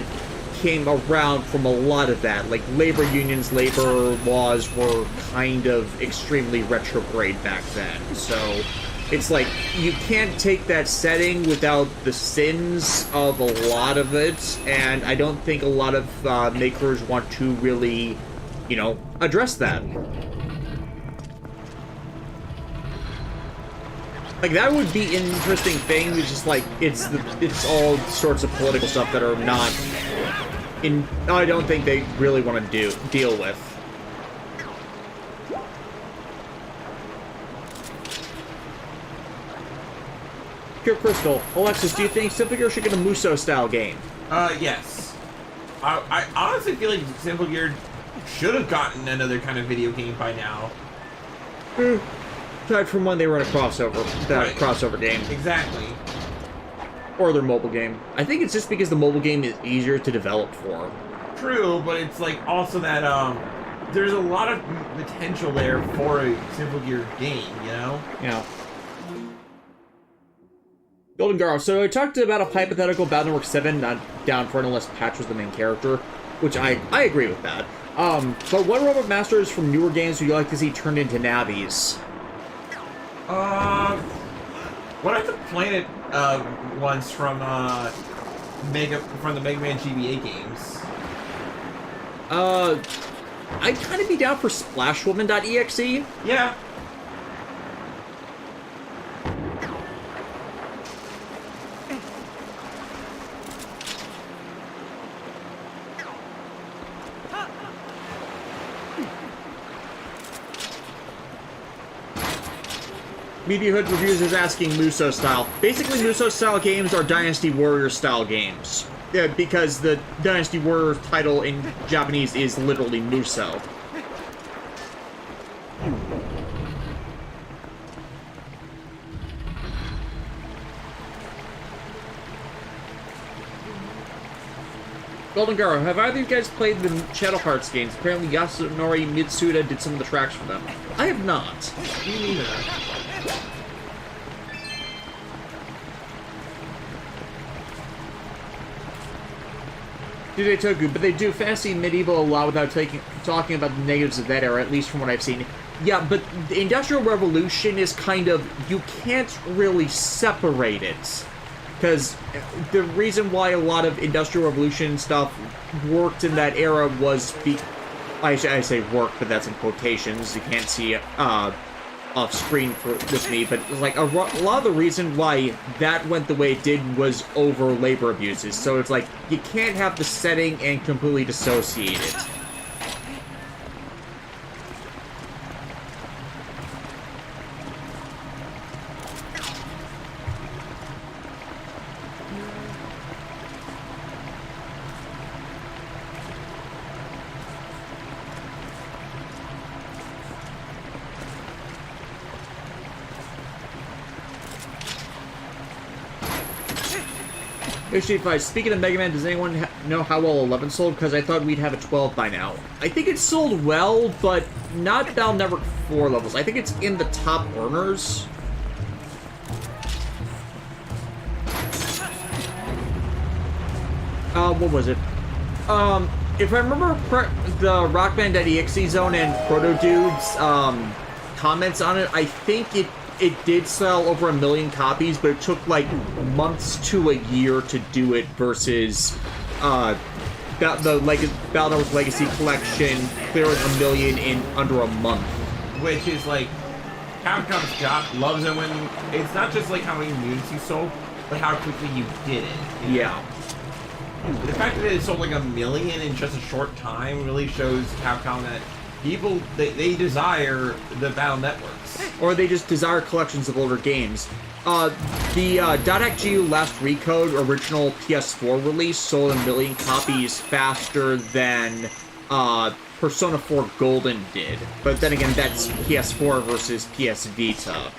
Speaker 1: came around from a lot of that. Like, labor unions, labor laws were kind of extremely retrograde back then. So, it's like, you can't take that setting without the sins of a lot of it, and I don't think a lot of makers want to really you know, address that. Like, that would be an interesting thing. It's just like, it's all sorts of political stuff that are not I don't think they really want to deal with. Pure Crystal, Alexis, do you think Simple Gear should get a Muso-style game?
Speaker 2: Yes. I honestly feel like Simple Gear should have gotten another kind of video game by now.
Speaker 1: Aside from when they were in a crossover game.
Speaker 2: Exactly.
Speaker 1: Or their mobile game. I think it's just because the mobile game is easier to develop for.
Speaker 2: True, but it's like also that there's a lot of potential there for a Simple Gear game, you know?
Speaker 1: Yeah. Golden Girl, so I talked about a hypothetical Battle Network 7 not down for it unless Patch was the main character, which I agree with that. But what Robot Masters from newer games would you like to see turned into nabbies?
Speaker 2: What if the Planet ones from the Mega Man GBA games?
Speaker 1: I'd kind of be down for Splashwoman.exe.
Speaker 2: Yeah.
Speaker 1: Media Hood Reviews is asking Muso style. Basically, Muso style games are Dynasty Warrior style games. Yeah, because the Dynasty Warrior title in Japanese is literally Muso. Golden Girl, have either of you guys played the Shadow Hearts games? Apparently Yasunori Mitsuda did some of the tracks for them. I have not.
Speaker 2: Me neither.
Speaker 1: Toku, but they do fantasy medieval a lot without talking about the negatives of that era, at least from what I've seen. Yeah, but the Industrial Revolution is kind of, you can't really separate it. Because the reason why a lot of Industrial Revolution stuff worked in that era was I say worked, but that's in quotations. You can't see off screen with me, but like a lot of the reason why that went the way it did was over labor abuses. So it's like you can't have the setting and completely dissociate it. Speaking of Mega Man, does anyone know how well 11 sold? Because I thought we'd have a 12 by now. I think it sold well, but not Battle Network 4 levels. I think it's in the top earners. What was it? If I remember the Rockman.exe zone and Proto Dude's comments on it, I think it did sell over 1 million copies, but it took like months to a year to do it versus the Battle Network Legacy Collection clearing 1 million in under a month.
Speaker 2: Which is like, Capcom's job loves it when it's not just like how many units you sold, but how quickly you did it. You know?
Speaker 1: Yeah.
Speaker 2: The fact that it sold like 1 million in just a short time really shows Capcom that people, they desire the Battle Networks.
Speaker 1: Or they just desire collections of older games. The .XGU Last Recode original PS4 release sold 1 million copies faster than Persona 4 Golden did. But then again, that's PS4 versus PS Vita.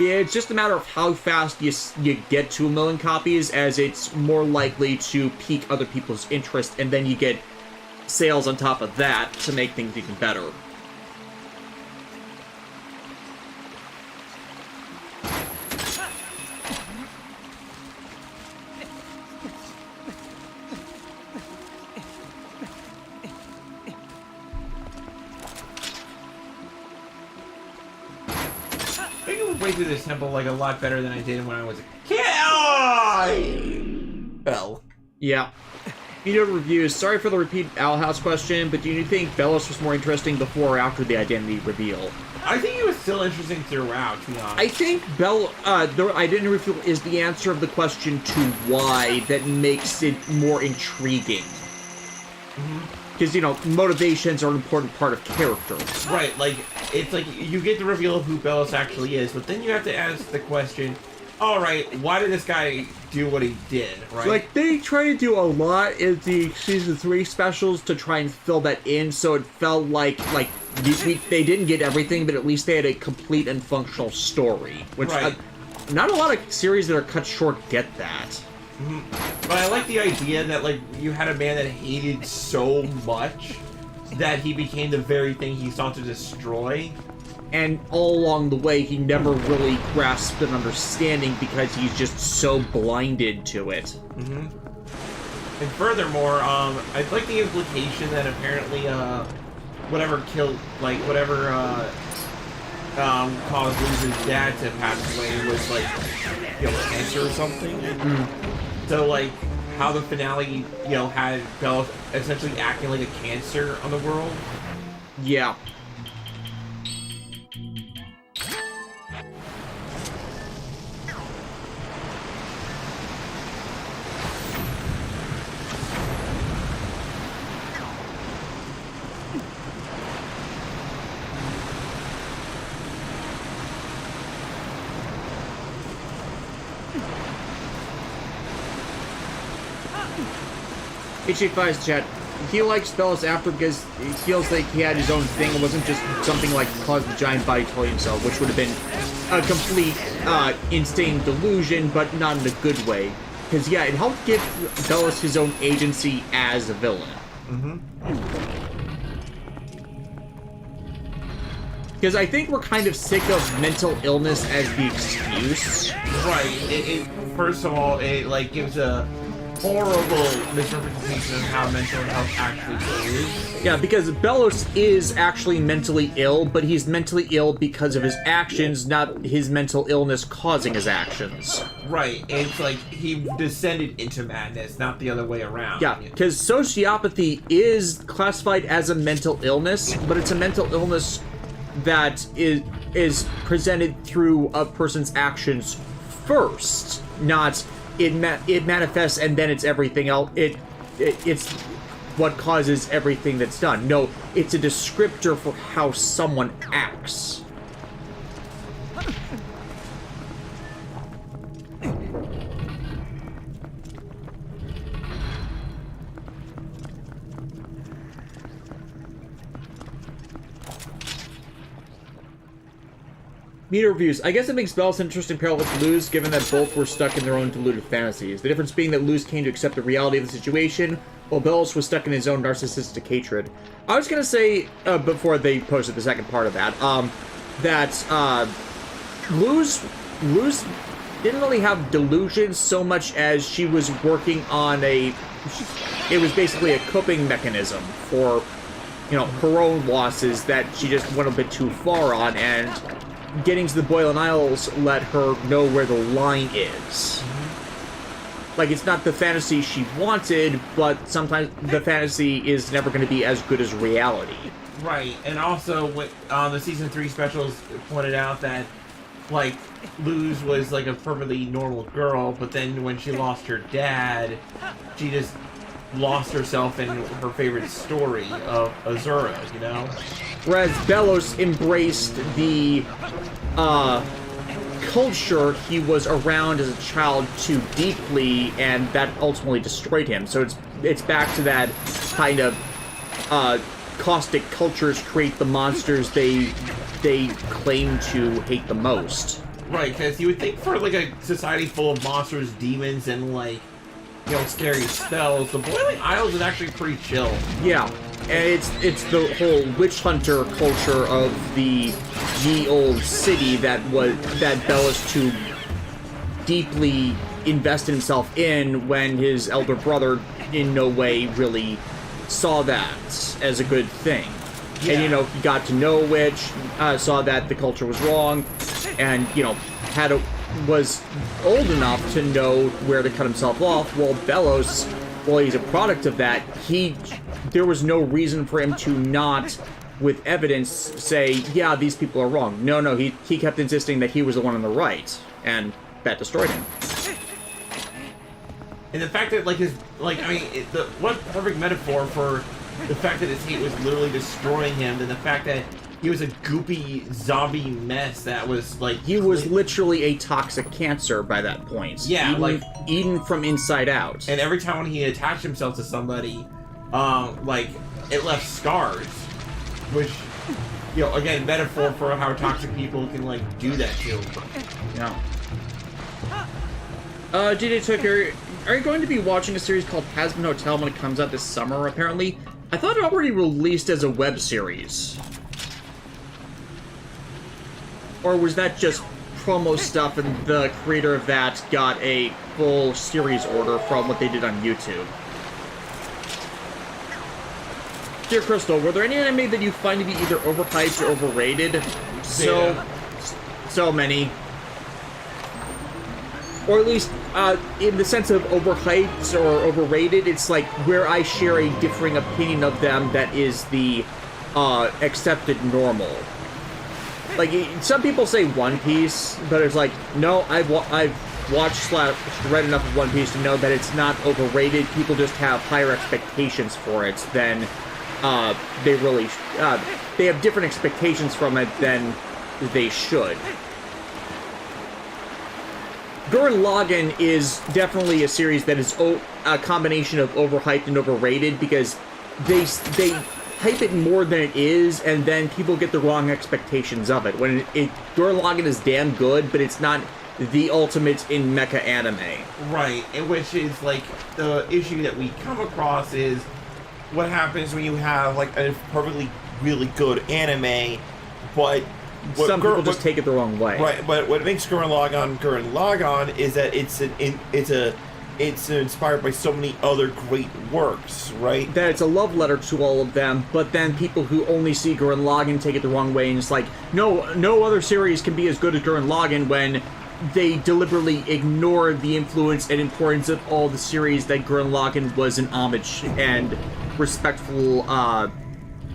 Speaker 1: Yeah, it's just a matter of how fast you get to 1 million copies, as it's more likely to pique other people's interest, and then you get sales on top of that to make things even better.
Speaker 2: I think I would way through this temple like a lot better than I did when I was a kid. Bell.
Speaker 1: Yeah. Video reviews. Sorry for the repeat Owl House question, but do you think Bellos was more interesting before or after the identity reveal?
Speaker 2: I think it was still interesting throughout, to be honest.
Speaker 1: I think the identity reveal is the answer of the question to why that makes it more intriguing. Because, you know, motivations are an important part of character.
Speaker 2: Right, like, it's like, you get the reveal of who Bellos actually is, but then you have to ask the question, alright, why did this guy do what he did, right?
Speaker 1: Like, they try to do a lot in the Season 3 specials to try and fill that in, so it felt like they didn't get everything, but at least they had a complete and functional story. Which,
Speaker 2: right.
Speaker 1: Not a lot of series that are cut short get that.
Speaker 2: But I like the idea that, like, you had a man that hated so much that he became the very thing he sought to destroy.
Speaker 1: And all along the way, he never really grasped an understanding because he's just so blinded to it.
Speaker 2: And furthermore, I like the implication that apparently, whatever caused Luz's dad to pass away was, like, you know, cancer or something. So, like, how the finale, you know, had Bellos essentially acting like a cancer on the world.
Speaker 1: Yeah. H85's chat. He likes Bellos after because he feels like he had his own thing. It wasn't just something like caused the giant body to kill himself, which would have been a complete insane delusion, but not in a good way. Because, yeah, it helped give Bellos his own agency as a villain. Because I think we're kind of sick of mental illness as the excuse.
Speaker 2: Right. First of all, it, like, gives a horrible misrepresentation of how mental health actually is.
Speaker 1: Yeah, because Bellos is actually mentally ill, but he's mentally ill because of his actions, not his mental illness causing his actions.
Speaker 2: Right, it's like he descended into madness, not the other way around.
Speaker 1: Yeah, because sociopathy is classified as a mental illness, but it's a mental illness that is presented through a person's actions first, not it manifests and then it's everything else. It's what causes everything that's done. No, it's a descriptor for how someone acts. Meter reviews. I guess it makes Bellos an interesting parallel with Luz, given that both were stuck in their own deluded fantasies. The difference being that Luz came to accept the reality of the situation, while Bellos was stuck in his own narcissistic hatred. I was gonna say, before they posted the second part of that, that Luz didn't really have delusions so much as she was working on it was basically a coping mechanism for, you know, her own losses that she just went a bit too far on, and getting to the Boiling Isles let her know where the line is. Like, it's not the fantasy she wanted, but sometimes the fantasy is never going to be as good as reality.
Speaker 2: Right, and also, the Season 3 specials pointed out that, like, Luz was, like, a perfectly normal girl, but then when she lost her dad, she just lost herself in her favorite story of Azura, you know?
Speaker 1: Whereas Bellos embraced the culture he was around as a child too deeply, and that ultimately destroyed him. So it's back to that kind of caustic cultures create the monsters they claim to hate the most.
Speaker 2: Right, because you would think for, like, a society full of monsters, demons, and, like, you know, scary spells, the Boiling Isles is actually pretty chill.
Speaker 1: Yeah. And it's the whole witch hunter culture of the old city that Bellos too deeply invested himself in, when his elder brother in no way really saw that as a good thing. Yeah. And, you know, he got to know a witch, saw that the culture was wrong, and, you know, was old enough to know where to cut himself off, while Bellos well, he's a product of that. There was no reason for him to not, with evidence, say, yeah, these people are wrong. No, he kept insisting that he was the one on the right, and that destroyed him.
Speaker 2: And the fact that, what perfect metaphor for the fact that his hate was literally destroying him, than the fact that he was a goopy zombie mess that was, like...
Speaker 1: He was literally a toxic cancer by that point.
Speaker 2: Yeah,
Speaker 1: eaten from inside out.
Speaker 2: And every time when he attached himself to somebody, it left scars. Which, again, metaphor for how toxic people can, do that to.
Speaker 1: Yeah. DJ Tucker, are you going to be watching a series called Hazbin Hotel when it comes out this summer, apparently? I thought it already released as a web series. Or was that just promo stuff and the creator of that got a full series order from what they did on YouTube? Dear Crystal, were there any anime that you find to be either overhyped or overrated? So many. Or at least, in the sense of overhyped or overrated, it's like where I share a differing opinion of them that is the accepted normal. Like, some people say One Piece, but it's like, no, I've watched / read enough of One Piece to know that it's not overrated. People just have higher expectations for it than they really... they have different expectations from it than they should. Gurren Lagann is definitely a series that is a combination of overhyped and overrated, because they hype it more than it is, and then people get the wrong expectations of it. When Gurren Lagann is damn good, but it's not the ultimate in mecha anime. Right,
Speaker 2: which is, the issue that we come across is what happens when you have, a perfectly really good anime, but...
Speaker 1: Some people just take it the wrong way.
Speaker 4: Right, but what makes Gurren Lagann is that it's inspired by so many other great works, right?
Speaker 1: That it's a love letter to all of them, but then people who only see Gurren Lagann take it the wrong way, and it's like, no other series can be as good as Gurren Lagann, when they deliberately ignore the influence and importance of all the series that Gurren Lagann was an homage and respectful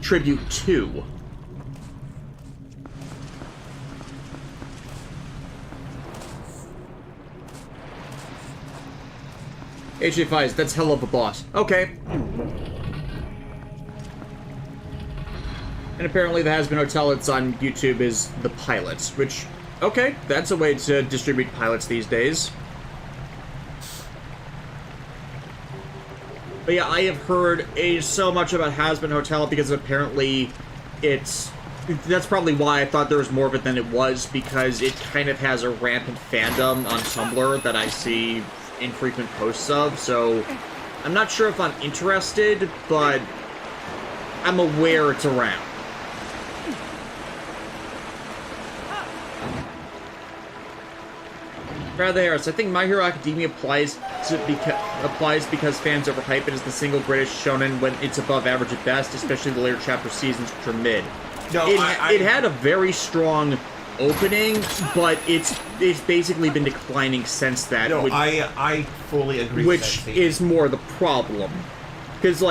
Speaker 1: tribute to. HFIs, that's hell of a boss. Okay. And apparently the Hazbin Hotel that's on YouTube is the pilots, which, okay, that's a way to distribute pilots these days. But yeah, I have heard so much about Hazbin Hotel because apparently that's probably why I thought there was more of it than it was, because it kind of has a rampant fandom on Tumblr that I see infrequent posts of, so I'm not sure if I'm interested, but I'm aware it's around. Rather Harris, I think My Hero Academia applies because fans overhype it as the single greatest shonen when it's above average at best, especially the later chapter seasons, which are mid.
Speaker 2: No,
Speaker 1: it had a very strong opening, but it's basically been declining since that.
Speaker 2: No, I fully agree
Speaker 1: which
Speaker 2: with that
Speaker 1: is more the problem. Because,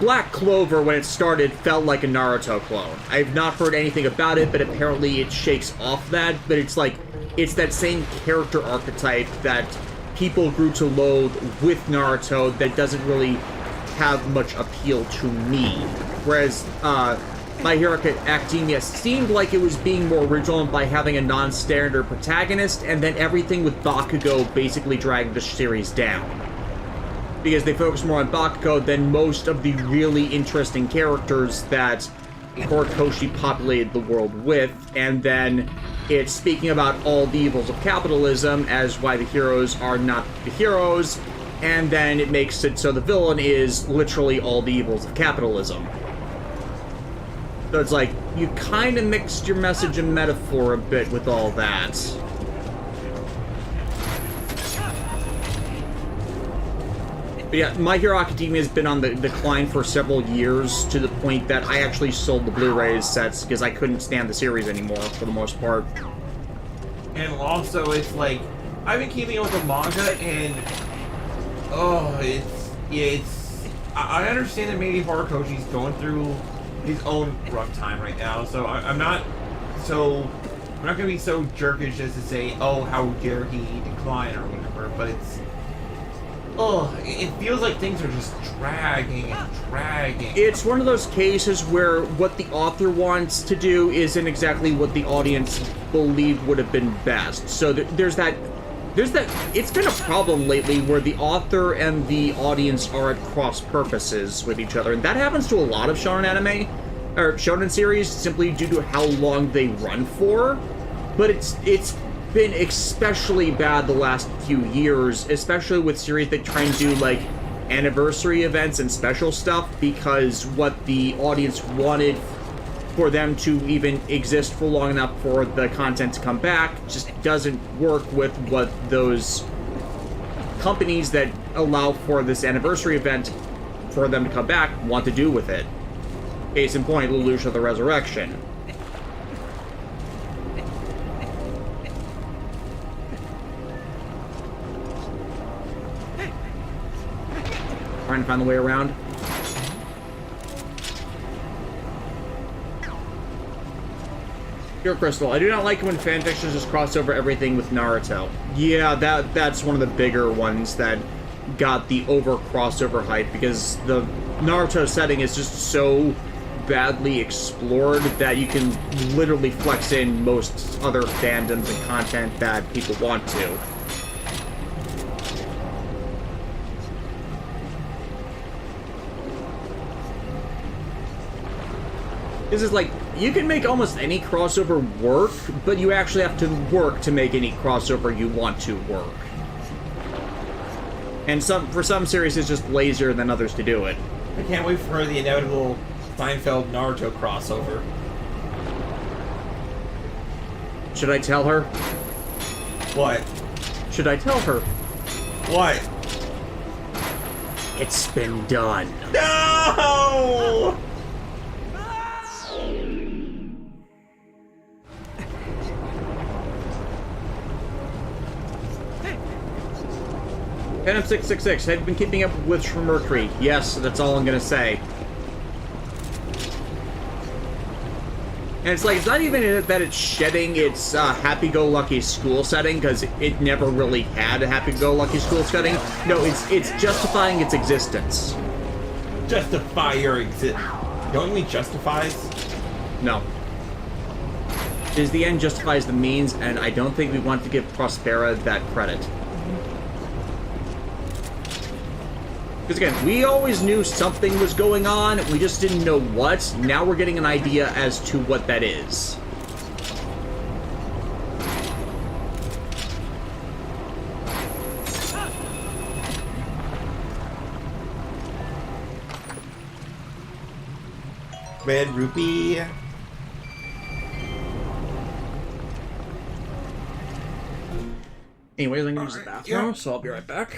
Speaker 1: Black Clover, when it started, felt like a Naruto clone. I've not heard anything about it, but apparently it shakes off that, but it's that same character archetype that people grew to loathe with Naruto that doesn't really have much appeal to me. Whereas, My Hero Academia seemed like it was being more original by having a non-standard protagonist, and then everything with Bakugo basically dragged the series down. Because they focused more on Bakugo than most of the really interesting characters that Horikoshi populated the world with, and then it's speaking about all the evils of capitalism as why the heroes are not the heroes, and then it makes it so the villain is literally all the evils of capitalism. So it's like, you kind of mixed your message and metaphor a bit with all that. But yeah, My Hero Academia has been on the decline for several years, to the point that I actually sold the Blu-ray sets because I couldn't stand the series anymore, for the most part.
Speaker 2: And also, it's I've been keeping up with the manga, and it's... I understand that maybe Horikoshi's going through his own rough time right now, so I'm not gonna be so jerkish as to say, oh, how dare he decline or whatever, but it's... Oh, it feels like things are just dragging and dragging.
Speaker 1: It's one of those cases where what the author wants to do isn't exactly what the audience believed would have been best. So there's that, it's been a problem lately where the author and the audience are at cross purposes with each other. And that happens to a lot of shonen anime, or shonen series, simply due to how long they run for. But it's been especially bad the last few years, especially with series that try and do like anniversary events and special stuff, because what the audience wanted for them to even exist for long enough for the content to come back just doesn't work with what those companies that allow for this anniversary event for them to come back want to do with it. Case in point, Lelouch the Resurrection. Trying to find the way around. Pure Crystal, I do not like when fanfictions just cross over everything with Naruto. Yeah, that's one of the bigger ones that got the over crossover hype, because the Naruto setting is just so badly explored that you can literally flex in most other fandoms and content that people want to. This is like, you can make almost any crossover work, but you actually have to work to make any crossover you want to work. And for some series, it's just lazier than others to do it.
Speaker 2: I can't wait for the inevitable Seinfeld-Naruto crossover.
Speaker 1: Should I tell her?
Speaker 2: What?
Speaker 1: Should I tell her?
Speaker 2: What?
Speaker 1: It's been done.
Speaker 2: No!
Speaker 1: NM666, have you been keeping up with Mercury? Yes, that's all I'm gonna say. And it's like, it's not even that it's shedding its happy-go-lucky school setting, because it never really had a happy-go-lucky school setting. No, it's justifying its existence.
Speaker 2: Justify your existence. Don't mean justifies?
Speaker 1: No. Is the end justifies the means, and I don't think we want to give Prospera that credit. Because again, we always knew something was going on, we just didn't know what. Now we're getting an idea as to what that is.
Speaker 2: Red rupee.
Speaker 1: Anyways, I'm gonna use the bathroom, so I'll be right back.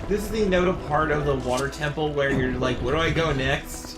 Speaker 2: This is the notable part of the water temple where you're like, where do I go next?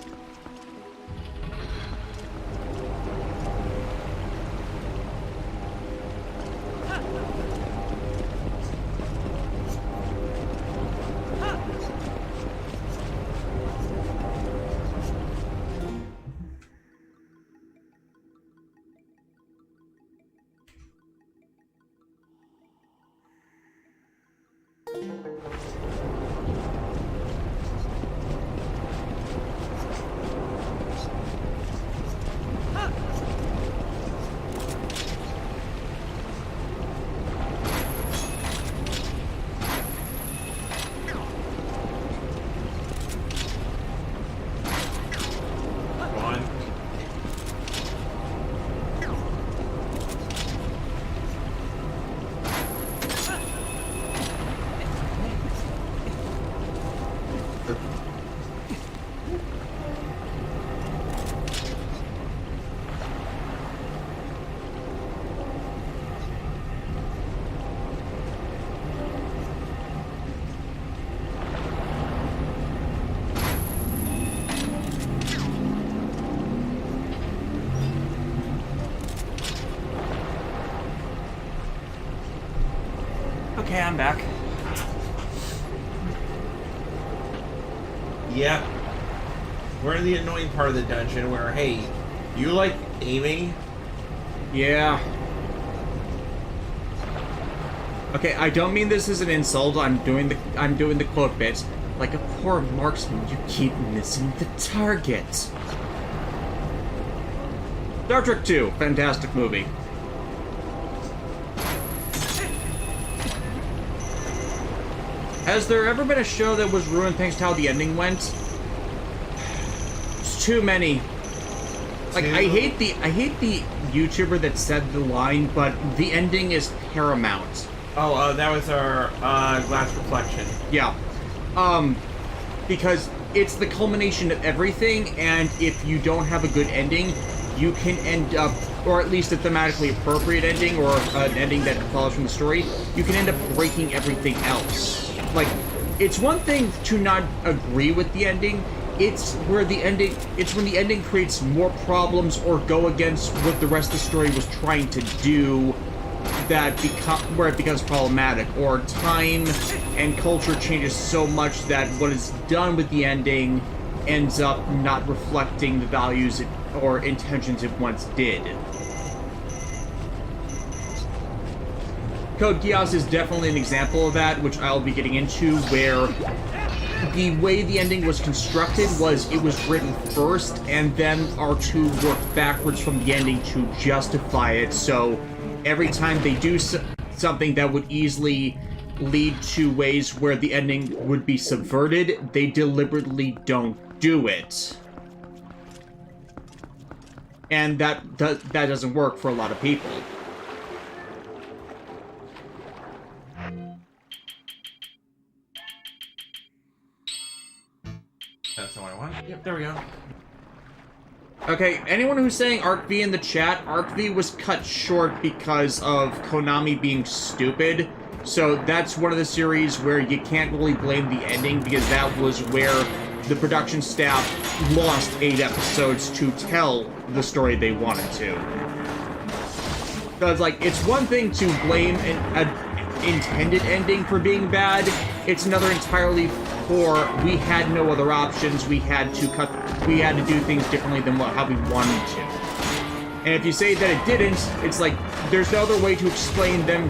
Speaker 1: Okay, I'm back.
Speaker 2: Yep. We're in the annoying part of the dungeon where, hey, you like aiming?
Speaker 1: Yeah. Okay, I don't mean this as an insult. I'm doing the quote bits. Like a poor marksman, you keep missing the target. Star Trek 2, fantastic movie. Has there ever been a show that was ruined thanks to how the ending went? It's too many. Like, I hate the YouTuber that said the line, but the ending is paramount.
Speaker 2: Oh, that was our glass reflection.
Speaker 1: Yeah. Because it's the culmination of everything, and if you don't have a good ending, you can end up, or at least a thematically appropriate ending, or an ending that follows from the story, you can end up breaking everything else. Like, it's one thing to not agree with the ending, it's when the ending creates more problems or go against what the rest of the story was trying to do where it becomes problematic, or time and culture changes so much that what is done with the ending ends up not reflecting the values or intentions it once did. Code Geass is definitely an example of that, which I'll be getting into, where the way the ending was constructed was it was written first, and then R2 worked backwards from the ending to justify it, so every time they do something that would easily lead to ways where the ending would be subverted, they deliberately don't do it. And that doesn't work for a lot of people.
Speaker 2: That's the one I want. Yep, there we go.
Speaker 1: Okay, anyone who's saying Arc V in the chat, Arc V was cut short because of Konami being stupid. So that's one of the series where you can't really blame the ending, because that was where the production staff lost 8 episodes to tell the story they wanted to. Because, like, it's one thing to blame an intended ending for being bad, it's another entirely for we had no other options, we had to do things differently than how we wanted to. And if you say that it didn't, it's like, there's no other way to explain them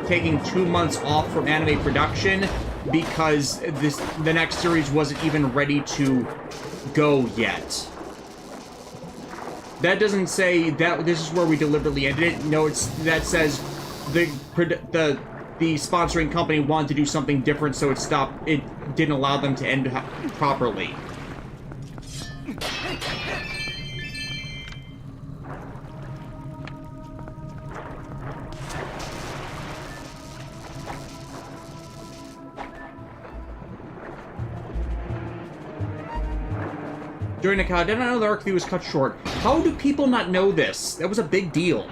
Speaker 1: taking 2 months off from anime production, because the next series wasn't even ready to go yet. That doesn't say that this is where we deliberately ended it. No, that says the sponsoring company wanted to do something different, so it didn't allow them to end properly. During the I didn't know the Arc V was cut short. How do people not know this? That was a big deal.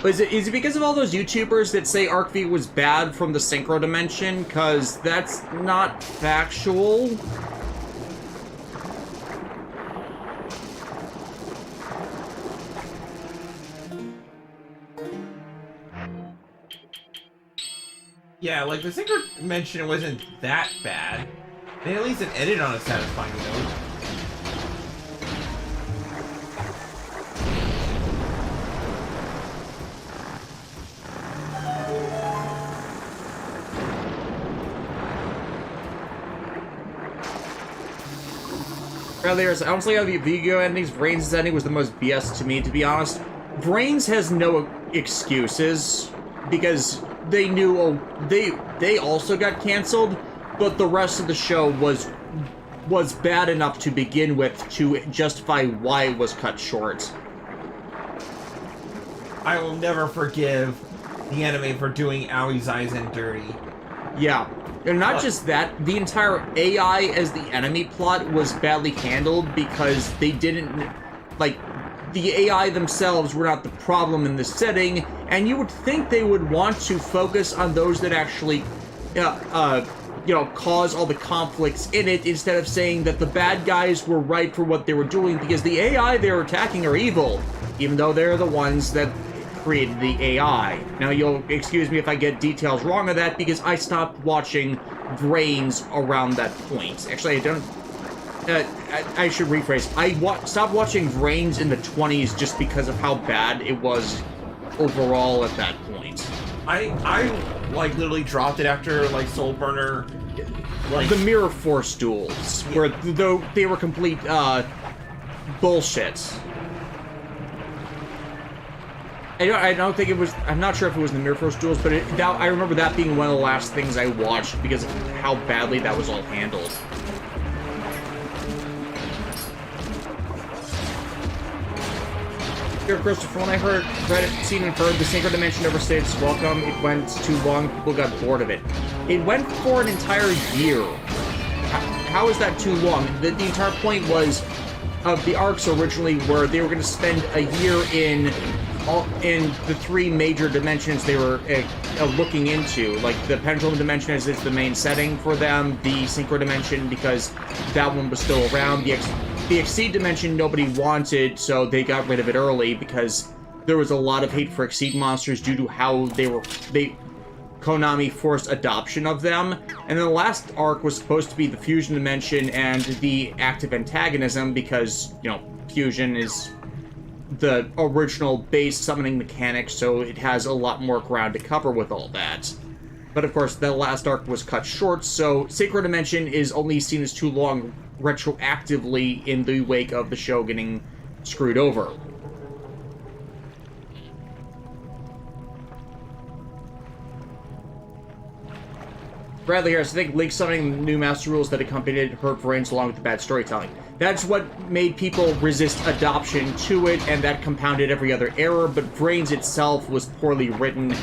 Speaker 1: Is it because of all those YouTubers that say Arc V was bad from the Synchro Dimension? Because that's not factual.
Speaker 2: Yeah, like the Synchro Dimension wasn't that bad. They at least it ended on a satisfying note.
Speaker 1: Earlier, I don't see how the video endings. Brains' ending was the most BS to me, to be honest. Brains has no excuses because they knew they also got canceled, but the rest of the show was bad enough to begin with to justify why it was cut short.
Speaker 2: I will never forgive the anime for doing Aoi's eyes in dirty.
Speaker 1: Yeah. And not just that, the entire AI as the enemy plot was badly handled because they didn't, like, the AI themselves were not the problem in this setting, and you would think they would want to focus on those that actually, cause all the conflicts in it, instead of saying that the bad guys were right for what they were doing, because the AI they were attacking are evil, even though they're the ones that created the AI. Now, you'll excuse me if I get details wrong of that, because I stopped watching Brains around that point. Actually, I don't... I should rephrase. I stopped watching Brains in the 20s just because of how bad it was overall at that point.
Speaker 2: I like, literally dropped it after, like, Soul Burner, like...
Speaker 1: The Mirror Force duels, where though they were complete, bullshit. I don't think it was... I'm not sure if it was the Mirror Force duels, but I remember that being one of the last things I watched because of how badly that was all handled. Here, Christopher, when I seen and heard, the Synchro Dimension never stayed its welcome. It went too long, people got bored of it. It went for an entire year. How is that too long? The entire point was of the arcs originally where they were going to spend a year in the three major dimensions they were looking into. Like, the Pendulum Dimension is the main setting for them, the Synchro Dimension, because that one was still around, the Exceed Dimension nobody wanted, so they got rid of it early because there was a lot of hate for Exceed monsters due to how Konami forced adoption of them. And then the last arc was supposed to be the Fusion Dimension and the active antagonism because, Fusion is the original base summoning mechanic, so it has a lot more ground to cover with all that. But of course, the last arc was cut short, so Synchro Dimension is only seen as too long retroactively in the wake of the show getting screwed over. Bradley Harris, I think Link summoning new master rules that accompanied hurt Brains along with the bad storytelling. That's what made people resist adoption to it, and that compounded every other error, but Brains itself was poorly written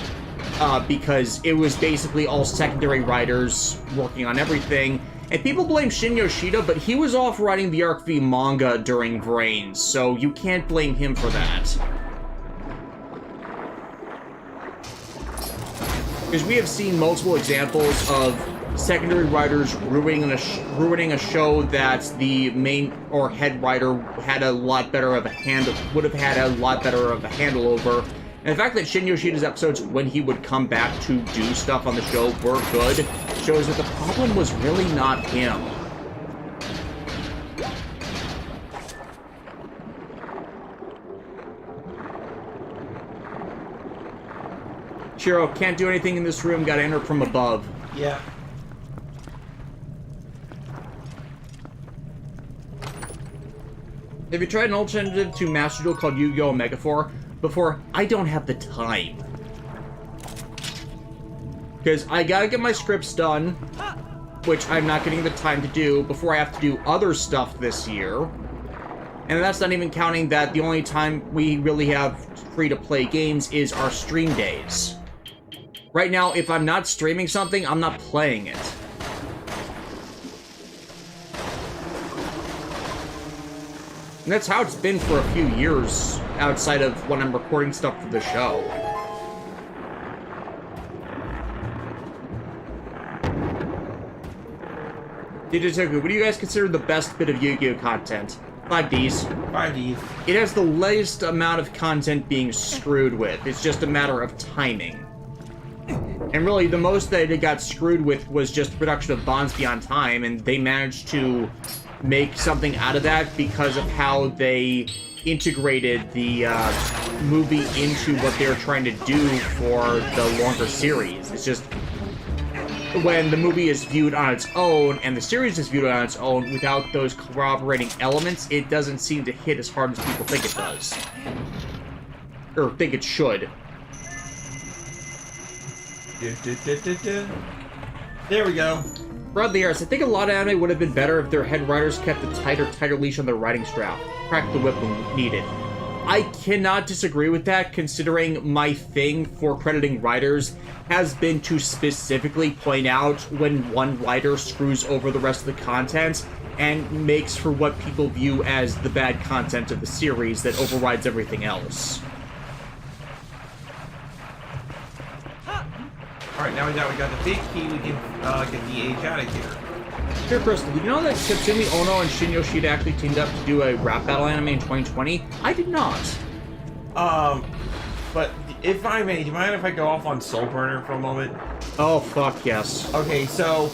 Speaker 1: because it was basically all secondary writers working on everything. And people blame Shin Yoshida, but he was off writing the Arc V manga during Brains, so you can't blame him for that. Because we have seen multiple examples of secondary writers ruining a show that the main or head writer had a lot better of a would have had a lot better of a handle over. And the fact that Shin Yoshida's episodes, when he would come back to do stuff on the show, were good, shows that the problem was really not him. Shiro, can't do anything in this room, gotta enter from above.
Speaker 2: Yeah.
Speaker 1: Have you tried an alternative to Master Duel called Yu-Gi-Oh! Omega 4? Before, I don't have the time. Because I gotta get my scripts done, which I'm not getting the time to do, before I have to do other stuff this year. And that's not even counting that the only time we really have free-to-play games is our stream days. Right now, if I'm not streaming something, I'm not playing it. And that's how it's been for a few years, outside of when I'm recording stuff for the show. Digitoku, what do you guys consider the best bit of Yu-Gi-Oh content? 5Ds.
Speaker 2: 5Ds.
Speaker 1: It has the least amount of content being screwed with. It's just a matter of timing. And really, the most that it got screwed with was just the production of Bonds Beyond Time, and they managed to make something out of that because of how they integrated the movie into what they were trying to do for the longer series. It's just when the movie is viewed on its own and the series is viewed on its own without those corroborating elements, it doesn't seem to hit as hard as people think it does. Or think it should.
Speaker 2: There we go.
Speaker 1: Bradley Harris, I think a lot of anime would have been better if their head writers kept a tighter leash on their writing strap. Crack the whip when needed. I cannot disagree with that, considering my thing for crediting writers has been to specifically point out when one writer screws over the rest of the content and makes for what people view as the bad content of the series that overrides everything else.
Speaker 2: Alright, now we got the big key, we can get the age out of here.
Speaker 1: Here, Crystal, did you know that Tatsumi Ono and Shin Yoshida actually teamed up to do a rap battle anime in 2020? I did not.
Speaker 2: But if I may, do you mind if I go off on Soul Burner for a moment?
Speaker 1: Oh, fuck yes.
Speaker 2: Okay, so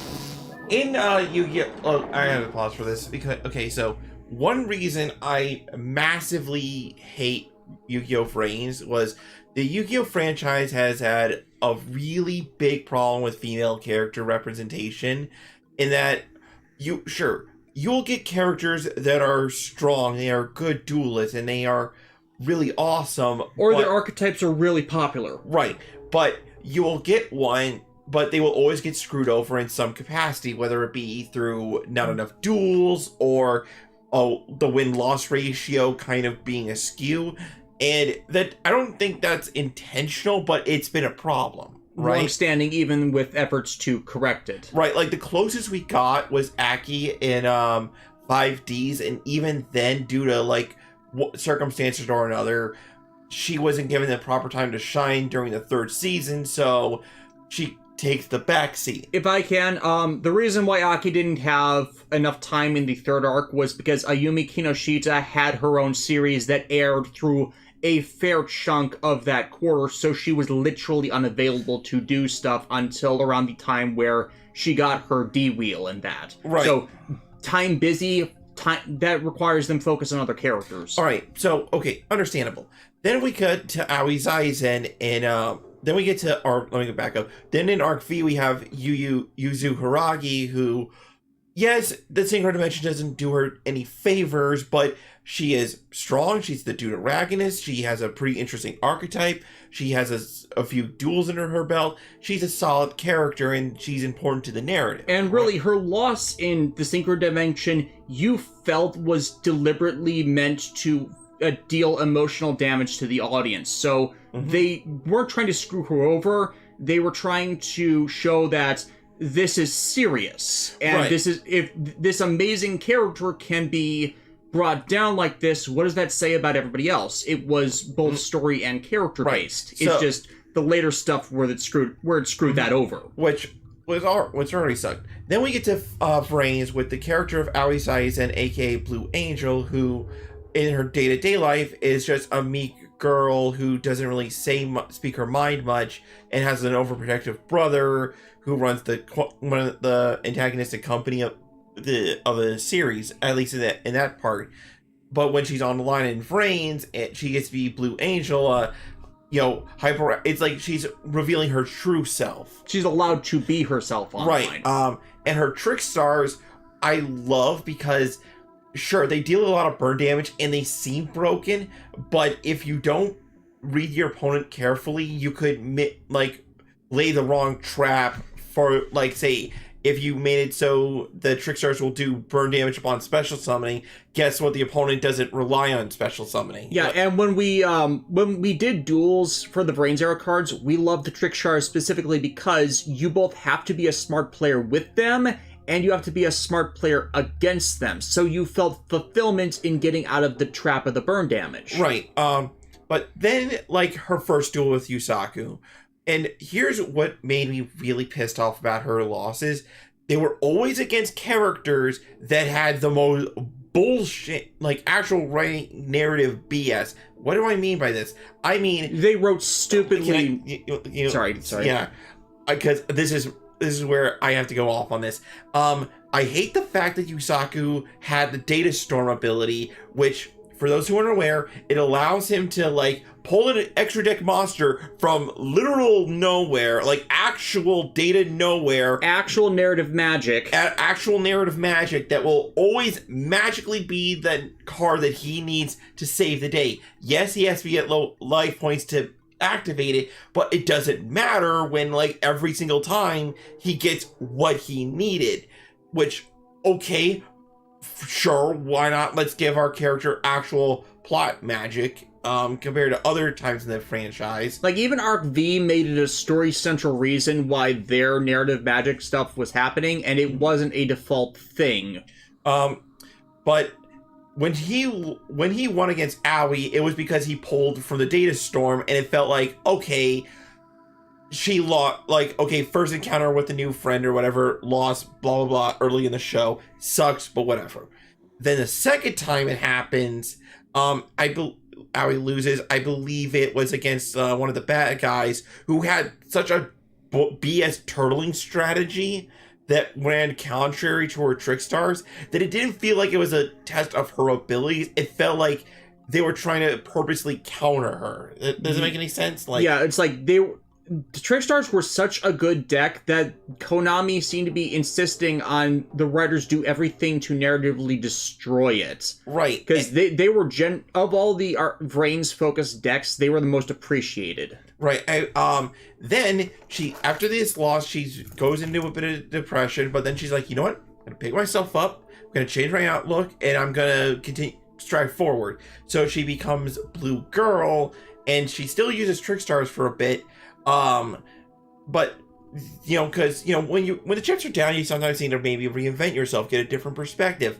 Speaker 2: in Yu-Gi-Oh! Oh, I had to pause for this because so one reason I massively hate Yu-Gi-Oh! Frames was the Yu-Gi-Oh! Franchise has had a really big problem with female character representation in that you'll get characters that are strong, they are good duelists, and they are really awesome.
Speaker 1: Or their archetypes are really popular.
Speaker 2: Right, but you will get one, but they will always get screwed over in some capacity, whether it be through not enough duels or the win-loss ratio kind of being askew. And that, I don't think that's intentional, but it's been a problem, right?
Speaker 1: Long-standing, even with efforts to correct it.
Speaker 2: Right, like the closest we got was Aki in 5Ds, and even then, due to like circumstances or another, she wasn't given the proper time to shine during the third season, so she takes the backseat.
Speaker 1: If I can, the reason why Aki didn't have enough time in the third arc was because Ayumi Kinoshita had her own series that aired through a fair chunk of that quarter, so she was literally unavailable to do stuff until around the time where she got her D-wheel and that.
Speaker 2: Right.
Speaker 1: So, time busy, that requires them focus on other characters.
Speaker 2: Alright, so, okay, understandable. Then we cut to Aoi Zaizen, and then we get to, or let me go back up. Then in Arc V, we have Yuzu Hiragi, who, yes, the Synchro Dimension doesn't do her any favors, but she is strong. She's the Deuteragonist. She has a pretty interesting archetype. She has a few duels under her belt. She's a solid character, and she's important to the narrative.
Speaker 1: And really, her loss in the Synchro Dimension, you felt was deliberately meant to deal emotional damage to the audience. So they weren't trying to screw her over. They were trying to show that this is serious. And this is, if this amazing character can be brought down like this, what does that say about everybody else? It was both story and character based. It's just the later stuff where it screwed that over.
Speaker 2: Which already sucked. Then we get to Frames with the character of Aoi Zaizen, aka Blue Angel, who in her day-to-day life is just a meek girl who doesn't really speak her mind much, and has an overprotective brother who runs one of the antagonistic company of the series, at least in that part. But when she's on the line in Vrains, she gets to be Blue Angel, it's like she's revealing her true self.
Speaker 1: She's allowed to be herself online.
Speaker 2: Right. And her trick stars I love because sure, they deal a lot of burn damage and they seem broken, but if you don't read your opponent carefully, you could lay the wrong trap for, like, say, if you made it so the trick stars will do burn damage upon special summoning, guess what? The opponent doesn't rely on special summoning.
Speaker 1: Yeah, and when we did duels for the Brains Era cards, we loved the trick stars specifically because you both have to be a smart player with them, and you have to be a smart player against them. So you felt fulfillment in getting out of the trap of the burn damage.
Speaker 2: Right. But then, like, her first duel with Yusaku. And here's what made me really pissed off about her losses.
Speaker 4: they were always against characters that had the most bullshit, like actual writing narrative BS. What do I mean by this? I mean,
Speaker 1: They wrote stupidly. Sorry.
Speaker 4: Yeah, because this is where I have to go off on this. I hate the fact that Yusaku had the data storm ability, which, for those who aren't aware, it allows him to like pull an extra deck monster from literal nowhere, like actual data nowhere,
Speaker 1: Actual narrative magic.
Speaker 4: actual narrative magic that will always magically be the card that he needs to save the day. Yes, he has to be at low life points to activate it, but it doesn't matter when like every single time he gets what he needed. Which, okay, sure, why not? Let's give our character actual plot magic compared to other times in the franchise.
Speaker 1: Like, even Arc V made it a story central reason why their narrative magic stuff was happening, and it wasn't a default thing.
Speaker 4: But when he won against Aoi, it was because he pulled from the data storm, and it felt like, okay, she lost, like, okay, first encounter with a new friend or whatever, lost, blah, blah, blah, early in the show. Sucks, but whatever. Then the second time it happens, Aoi loses. I believe it was against one of the bad guys who had such a BS turtling strategy that ran contrary to her trick stars that it didn't feel like it was a test of her abilities. It felt like they were trying to purposely counter her. Does it make any sense? Like,
Speaker 1: yeah, it's like the Trickstars were such a good deck that Konami seemed to be insisting on the writers do everything to narratively destroy it.
Speaker 4: Right.
Speaker 1: Because they were, of all the Vrains-focused decks, they were the most appreciated.
Speaker 4: Right. Then she, after this loss, she goes into a bit of depression, but then she's like, you know what? I'm going to pick myself up, I'm going to change my outlook, and I'm going to continue, strive forward. So she becomes Blue Girl, and she still uses Trickstars for a bit. But you know, because you know, when the chips are down, you sometimes need to maybe reinvent yourself, get a different perspective.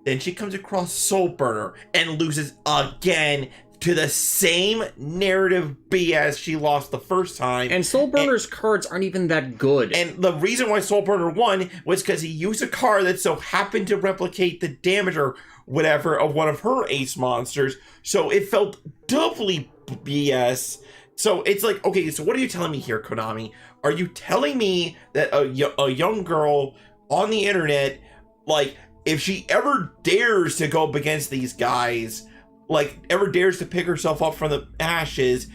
Speaker 4: Then she comes across Soul Burner and loses again to the same narrative BS she lost the first time.
Speaker 1: And Soul Burner's cards aren't even that good.
Speaker 4: And the reason why Soul Burner won was because he used a card that so happened to replicate the damage or whatever of one of her ace monsters. So it felt doubly BS. So it's like, okay, so what are you telling me here, Konami? Are you telling me that a young girl on the internet, like, if she ever dares to go up against these guys, like, ever dares to pick herself up from the ashes,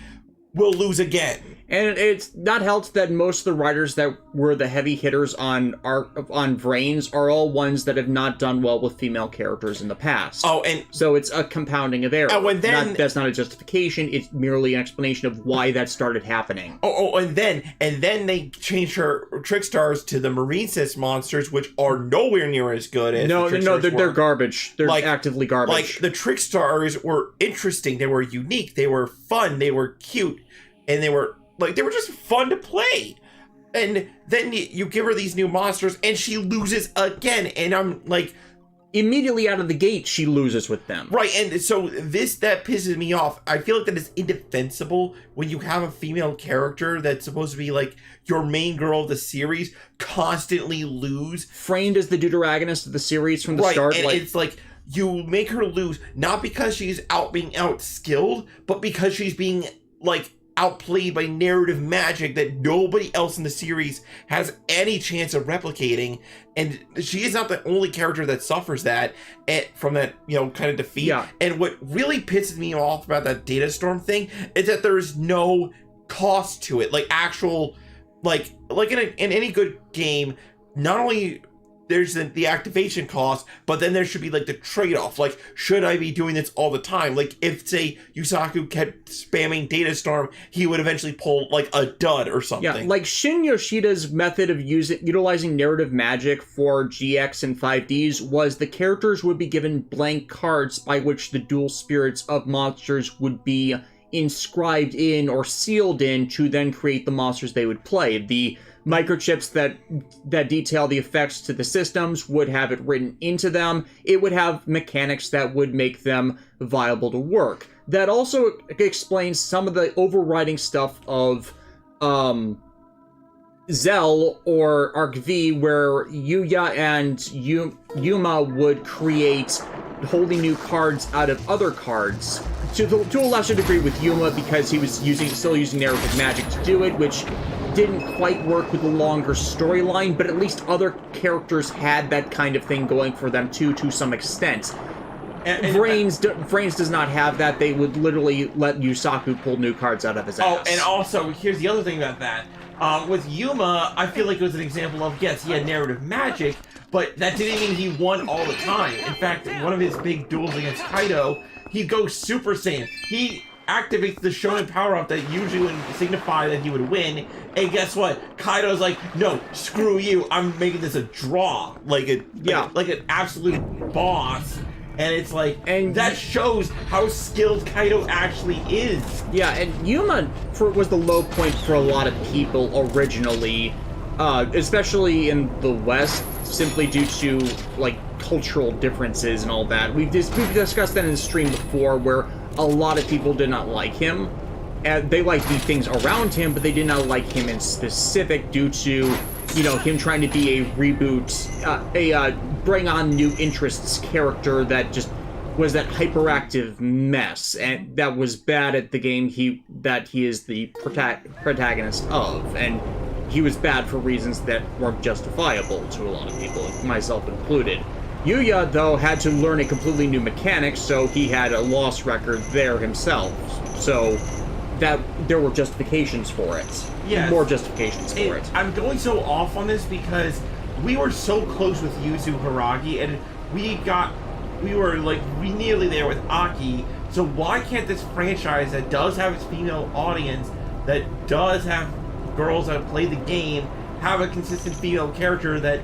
Speaker 4: will lose again?
Speaker 1: And it's not helped that most of the writers that were the heavy hitters on Vrains are all ones that have not done well with female characters in the past.
Speaker 4: Oh, and
Speaker 1: so it's a compounding of error. That's not a justification. It's merely an explanation of why that started happening.
Speaker 4: And then they changed her Trickstars to the Marine Sis monsters, which are nowhere near as good as
Speaker 1: they're garbage. They're like, actively garbage.
Speaker 4: Like, the Trickstars were interesting. They were unique. They were fun. They were cute, and they were just fun to play. And then you give her these new monsters and she loses again. And I'm like,
Speaker 1: immediately out of the gate, she loses with them.
Speaker 4: Right. And so that pisses me off. I feel like that is indefensible when you have a female character that's supposed to be like your main girl of the series constantly lose.
Speaker 1: Framed as the deuteragonist of the series from the start.
Speaker 4: And it's like, you make her lose not because she's being out-skilled, but because she's being like outplayed by narrative magic that nobody else in the series has any chance of replicating. And she is not the only character that suffers that from that, kind of defeat.
Speaker 1: Yeah.
Speaker 4: And what really pisses me off about that data storm thing is that there's no cost to it. Like actual, like in any good game, not only there's the activation cost, but then there should be like the trade-off. Like, should I be doing this all the time? Like, if, say, Yusaku kept spamming Data Storm, he would eventually pull like a dud or something.
Speaker 1: Yeah, like Shin Yoshida's method of utilizing narrative magic for GX and 5Ds was the characters would be given blank cards by which the dual spirits of monsters would be inscribed in or sealed in to then create the monsters they would play. The microchips that detail the effects to the systems would have it written into them. It would have mechanics that would make them viable to work. That also explains some of the overriding stuff of Zell or Arc V, where Yuya and Yuma would create wholly new cards out of other cards. To a lesser degree with Yuma, because he was still using narrative magic to do it, which didn't quite work with the longer storyline, but at least other characters had that kind of thing going for them too, to some extent. And Brains does not have that. They would literally let Yusaku pull new cards out of his ass.
Speaker 2: Oh, and also, here's the other thing about that. With Yuma, I feel like it was an example of, yes, he had narrative magic, but that didn't mean he won all the time. In fact, one of his big duels against Kaido, he'd go Super Saiyan. He activates the Shonen power-up that usually would signify that he would win, and guess what? Kaido's like, no, screw you, I'm making this a draw. Like an absolute boss. And it's like, and that shows how skilled Kaido actually is.
Speaker 1: Yeah, and Yuma was the low point for a lot of people originally, especially in the West, simply due to, like, cultural differences and all that. We've discussed that in the stream before, where a lot of people did not like him. And they liked the things around him, but they did not like him in specific due to, you know, him trying to be a reboot, bring on new interests character that just was that hyperactive mess, and that was bad at the game he is the protagonist of, and he was bad for reasons that weren't justifiable to a lot of people, myself included. Yuya, though, had to learn a completely new mechanic, so he had a loss record there himself, so that there were justifications for it.
Speaker 2: Yes.
Speaker 1: More justifications for it.
Speaker 2: I'm going so off on this because we were so close with Yuzu Haragi, and we were like nearly there with Aki, so why can't this franchise that does have its female audience, that does have girls that play the game, have a consistent female character that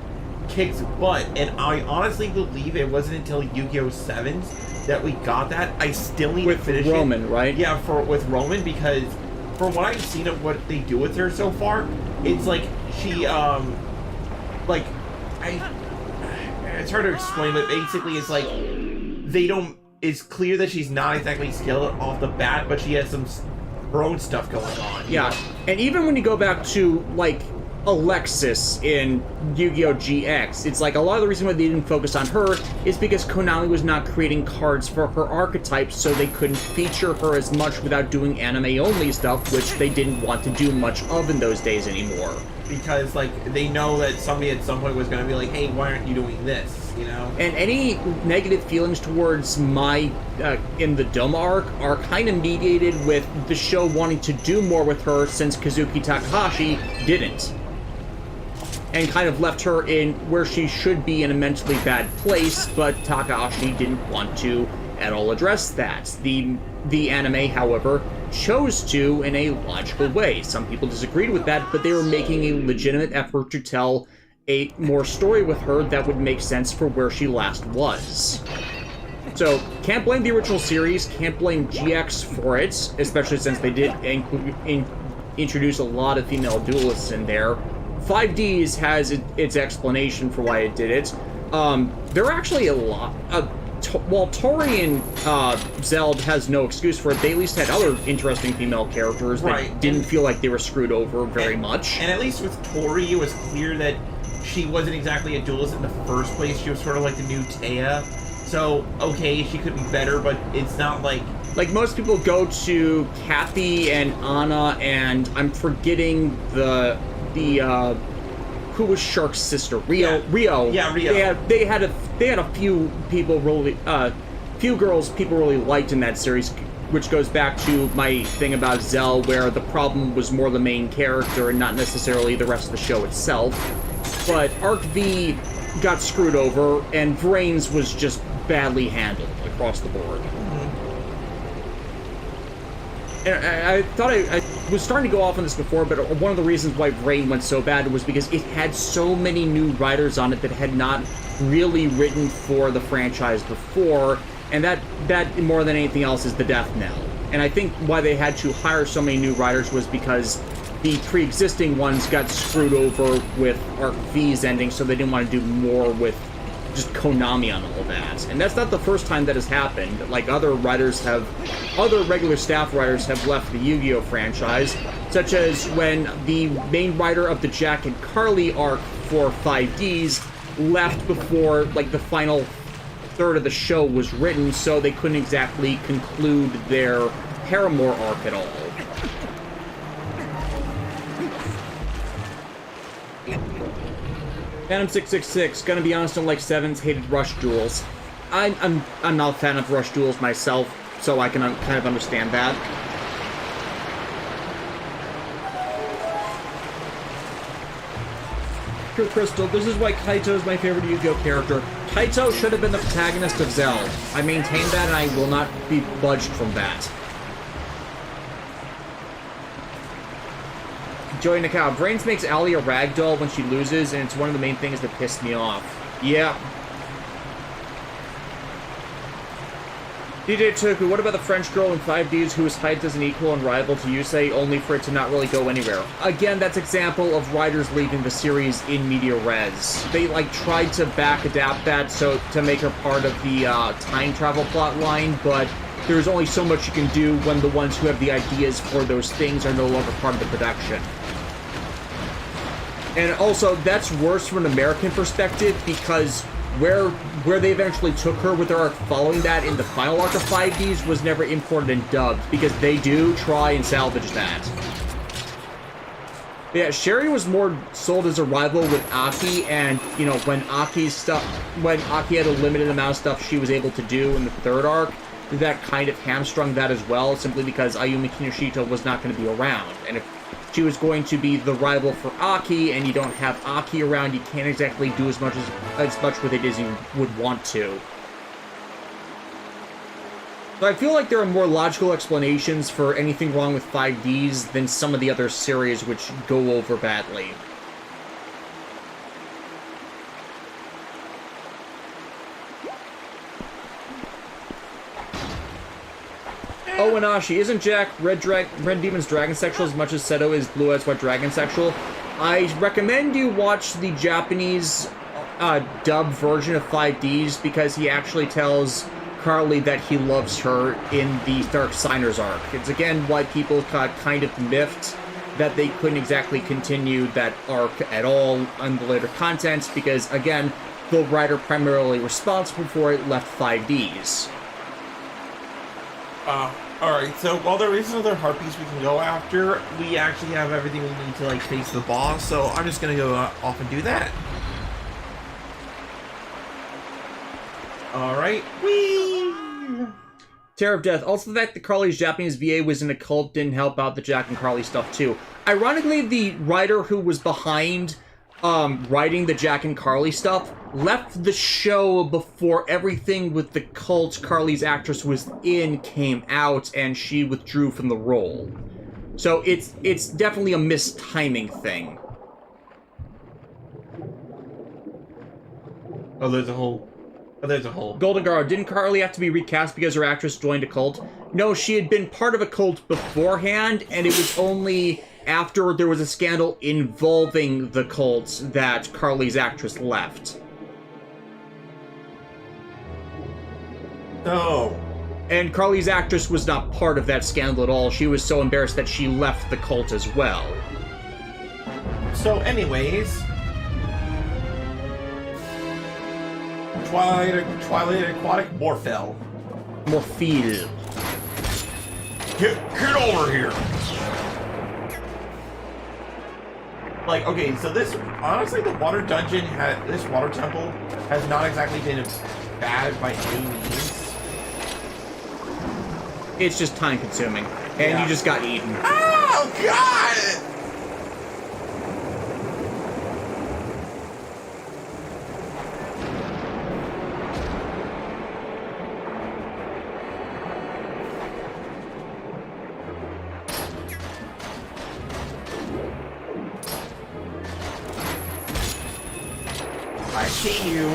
Speaker 2: kicks butt? And I honestly believe it wasn't until Yu-Gi-Oh! 7s that we got that. I still need to finish
Speaker 1: Roman,
Speaker 2: it.
Speaker 1: right?
Speaker 2: Yeah, with Roman, because from what I've seen of what they do with her so far, it's like she, it's hard to explain, but basically it's like it's clear that she's not exactly skilled off the bat, but she has her own stuff going on.
Speaker 1: Yeah, and even when you go back to, like, Alexis in Yu-Gi-Oh! GX, it's like a lot of the reason why they didn't focus on her is because Konami was not creating cards for her archetypes, so they couldn't feature her as much without doing anime-only stuff, which they didn't want to do much of in those days anymore.
Speaker 2: Because, like, they know that somebody at some point was going to be like, hey, why aren't you doing this, you know?
Speaker 1: And any negative feelings towards Mai in the Doma arc are kind of mediated with the show wanting to do more with her, since Kazuki Takahashi didn't. And kind of left her in where she should be, in a mentally bad place, but Takahashi didn't want to at all address that. The anime, however, chose to in a logical way. Some people disagreed with that, but they were making a legitimate effort to tell a more story with her that would make sense for where she last was. So, can't blame the original series, can't blame GX for it, especially since they did introduce a lot of female duelists in there. 5Ds has its explanation for why it did it. There are actually a lot of... While Tori and Zeld has no excuse for it, they at least had other interesting female characters that didn't feel like they were screwed over very much.
Speaker 2: And at least with Tori, it was clear that she wasn't exactly a duelist in the first place. She was sort of like the new Taya. So, okay, she could be better, but it's not like...
Speaker 1: Like, most people go to Kathy and Anna, and I'm forgetting the who was Shark's sister? Rio.
Speaker 2: Yeah, Rio.
Speaker 1: They had a few people really, few girls people really liked in that series, which goes back to my thing about Zell, where the problem was more the main character and not necessarily the rest of the show itself. But Arc V got screwed over, and Brains was just badly handled across the board. And I thought I was starting to go off on this before, but one of the reasons why Brain went so bad was because it had so many new writers on it that had not really written for the franchise before, and that more than anything else is the death knell. And I think why they had to hire so many new writers was because the pre-existing ones got screwed over with Arc V's ending, so they didn't want to do more with just Konami on all that. And that's not the first time that has happened. Like, other regular staff writers have left the Yu-Gi-Oh! Franchise, such as when the main writer of the Jack and Carly arc for 5Ds left before, like, the final third of the show was written, so they couldn't exactly conclude their Paramore arc at all. Phantom 666, gonna be honest, unlike Sevens, hated Rush Duels. I'm not a fan of Rush Duels myself, so I can kind of understand that. Pure Crystal, this is why Kaito is my favorite Yu-Gi-Oh! Character. Kaito should have been the protagonist of Zell. I maintain that, and I will not be budged from that. Joey Nakao, Brains makes Allie a ragdoll when she loses, and it's one of the main things that pissed me off. Yeah. DJ Tuku, what about the French girl in 5Ds who is hyped as an equal and rival to Yusei, only for it to not really go anywhere? Again, that's example of writers leaving the series in media res. They, like, tried to back-adapt that so to make her part of the time travel plot line, but there's only so much you can do when the ones who have the ideas for those things are no longer part of the production. And also, that's worse from an American perspective, because where they eventually took her with their arc following that in the final arc of 5Ds was never imported and dubbed, because they do try and salvage that. But yeah, Sherry was more sold as a rival with Aki, and, you know, when Aki had a limited amount of stuff she was able to do in the third arc, that kind of hamstrung that as well, simply because Ayumi Kinoshita was not going to be around. And if she was going to be the rival for Aki, and you don't have Aki around, you can't exactly do as much with it as you would want to. So I feel like there are more logical explanations for anything wrong with 5Ds than some of the other series which go over badly. Oh, Inashi, isn't Jack Red Demon's dragon sexual as much as Seto is Blue Eyes White Dragon sexual? I recommend you watch the Japanese dub version of 5Ds, because he actually tells Carly that he loves her in the Dark Signers arc. It's again why people got kind of miffed that they couldn't exactly continue that arc at all on the later content, because again, the writer primarily responsible for it left 5Ds.
Speaker 4: Alright, so while there is another Harpies we can go after, we actually have everything we need to, like, face the boss, so I'm just gonna go off and do that. Alright, whee!
Speaker 1: Terror of Death. Also, the fact that Carly's Japanese VA was in a cult didn't help out the Jack and Carly stuff, too. Ironically, the writer who was behind writing the Jack and Carly stuff left the show before everything with the cult Carly's actress was in came out, and she withdrew from the role. So it's definitely a mistiming thing.
Speaker 4: Oh, there's a hole. Oh, there's a hole.
Speaker 1: Golden Girl, didn't Carly have to be recast because her actress joined a cult? No, she had been part of a cult beforehand, and it was only after there was a scandal involving the cults that Carly's actress left.
Speaker 4: Oh.
Speaker 1: And Carly's actress was not part of that scandal at all. She was so embarrassed that she left the cult as well.
Speaker 4: So anyways, Twilight Aquatic Morphel.
Speaker 1: Morphel.
Speaker 4: Get over here! Like, okay, so this, honestly, the water dungeon, this water temple has not exactly been bad by any means.
Speaker 1: It's just time consuming. And
Speaker 4: Yeah.
Speaker 1: you just got eaten.
Speaker 4: Oh, God! I see you.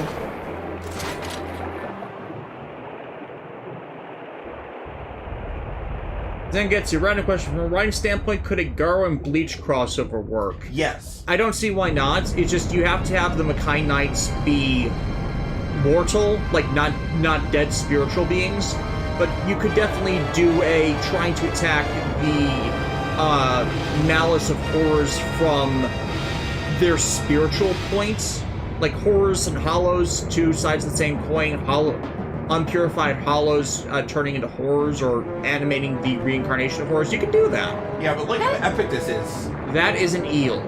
Speaker 1: Then gets your random question. From a writing standpoint, could a Garo and Bleach crossover work?
Speaker 4: Yes.
Speaker 1: I don't see why not. It's just you have to have the Makai Knights be mortal, like not dead spiritual beings, but you could definitely do a trying to attack the malice of horrors from their spiritual points. Like horrors and hollows, two sides of the same coin. Unpurified hollows turning into horrors or animating the reincarnation of horrors. You can do that.
Speaker 2: Yeah, but look how epic this is.
Speaker 1: That is an eel.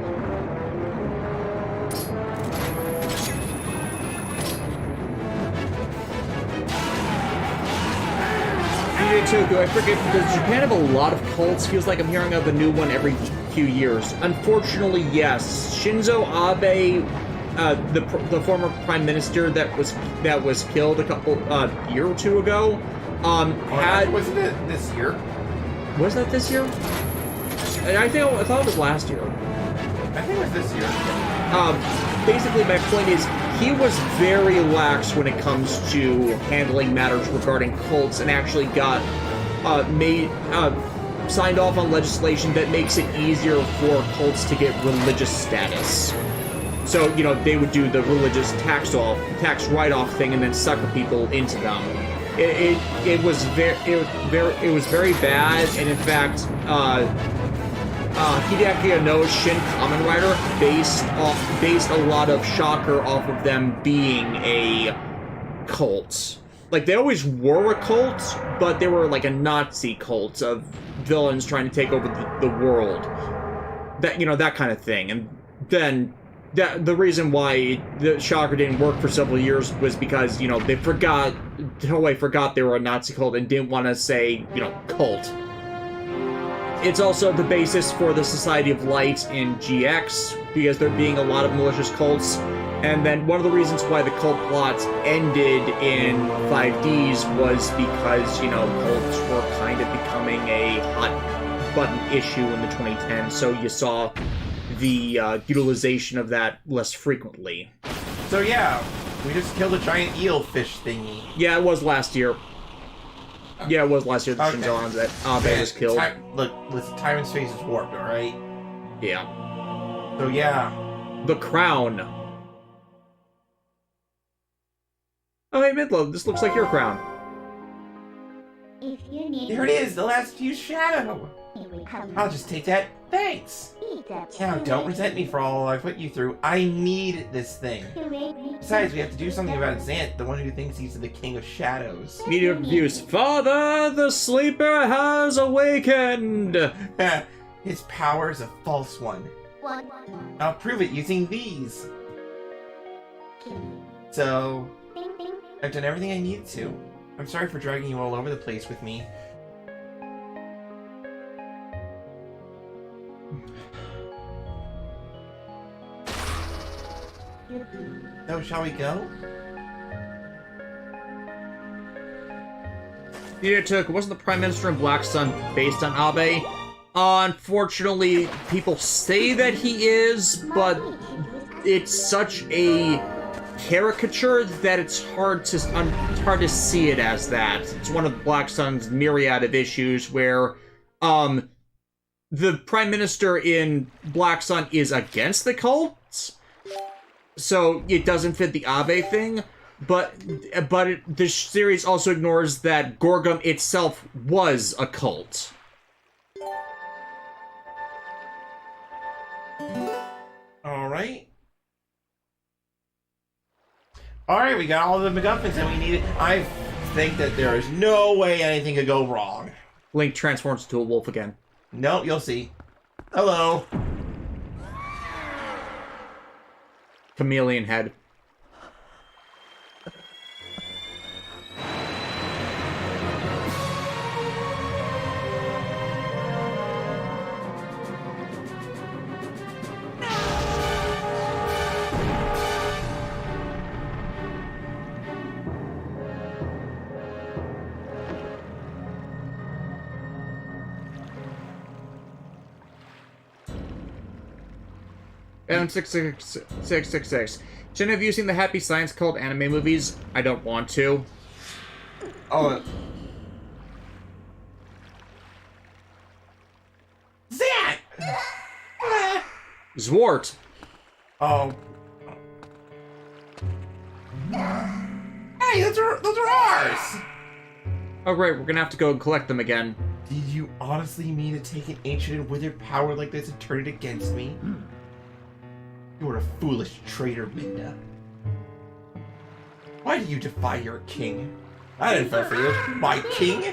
Speaker 1: I forget, does Japan have a lot of cults? Feels like I'm hearing of a new one every few years. Unfortunately, yes. Shinzo Abe, the former prime minister that was killed a year or two ago,
Speaker 2: wasn't it this year?
Speaker 1: Was that this year? I thought it was last year.
Speaker 2: I think it was this year.
Speaker 1: Basically, my point is, he was very lax when it comes to handling matters regarding cults, and actually got signed off on legislation that makes it easier for cults to get religious status. So, you know, they would do the religious tax write-off thing and then sucker people into them. It was very bad, and in fact, Hideaki Anno's Shin Kamen Rider based a lot of Shocker off of them being a cult. Like, they always were a cult, but they were like a Nazi cult of villains trying to take over the world. That kind of thing. And then the reason why the Shocker didn't work for several years was because, Toei forgot they were a Nazi cult and didn't want to say, cult. It's also the basis for the Society of Light in GX, because there being a lot of malicious cults. And then one of the reasons why the cult plots ended in 5Ds was because, cults were kind of becoming a hot button issue in the 2010s, so you saw the utilization of that less frequently.
Speaker 2: So yeah, we just killed a giant eel fish thingy.
Speaker 1: Yeah, it was last year. Yeah, it was last year that Shinzo Abe was killed.
Speaker 2: Listen, Tyron's face is warped, alright?
Speaker 1: Yeah.
Speaker 2: So yeah.
Speaker 1: The crown. Oh, hey, Midlow, this looks like your crown.
Speaker 3: If you need
Speaker 2: There it is, the last fused shadow. I'll just take that. Thanks. Now, don't resent me for all I put you through. I need this thing. Besides, we have to do something about Zant, the one who thinks he's the king of shadows.
Speaker 1: Media reviews. Father, the sleeper has awakened!
Speaker 2: His power is a false one. I'll prove it using these. So, I've done everything I needed to. I'm sorry for dragging you all over the place with me. So, shall we go?
Speaker 1: Wasn't the Prime Minister in Black Sun based on Abe? Unfortunately, people say that he is, but it's such a caricature that it's hard to see it as that. It's one of Black Sun's myriad of issues where the Prime Minister in Black Sun is against the cults, so it doesn't fit the Abe thing. But the series also ignores that Gorgum itself was a cult.
Speaker 2: Alright. Alright, we got all the MacGuffins that we needed. I think that there is no way anything could go wrong.
Speaker 1: Link transforms into a wolf again.
Speaker 2: Nope, you'll see. Hello.
Speaker 1: Chameleon head. And 666. Shouldn't have you seen the Happy Science Cult anime movies? I don't want to.
Speaker 2: Oh. Zant!
Speaker 1: Zwart.
Speaker 2: Oh.
Speaker 4: Hey, those are ours!
Speaker 1: Oh, great, we're gonna have to go and collect them again.
Speaker 4: Did you honestly mean to take an ancient and withered power like this and turn it against me? You are a foolish traitor, Minda. Why do you defy your king? I didn't vote for you. My king?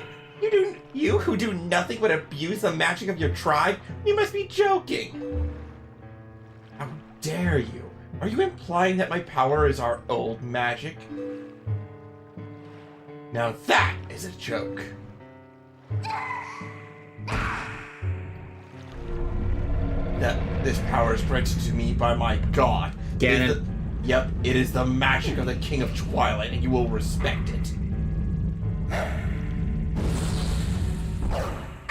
Speaker 4: You who do nothing but abuse the magic of your tribe? You must be joking. How dare you? Are you implying that my power is our old magic? Now that is a joke. This power is granted to me by my god.
Speaker 1: Ganon.
Speaker 4: Yep, it is the magic of the King of Twilight, and you will respect it.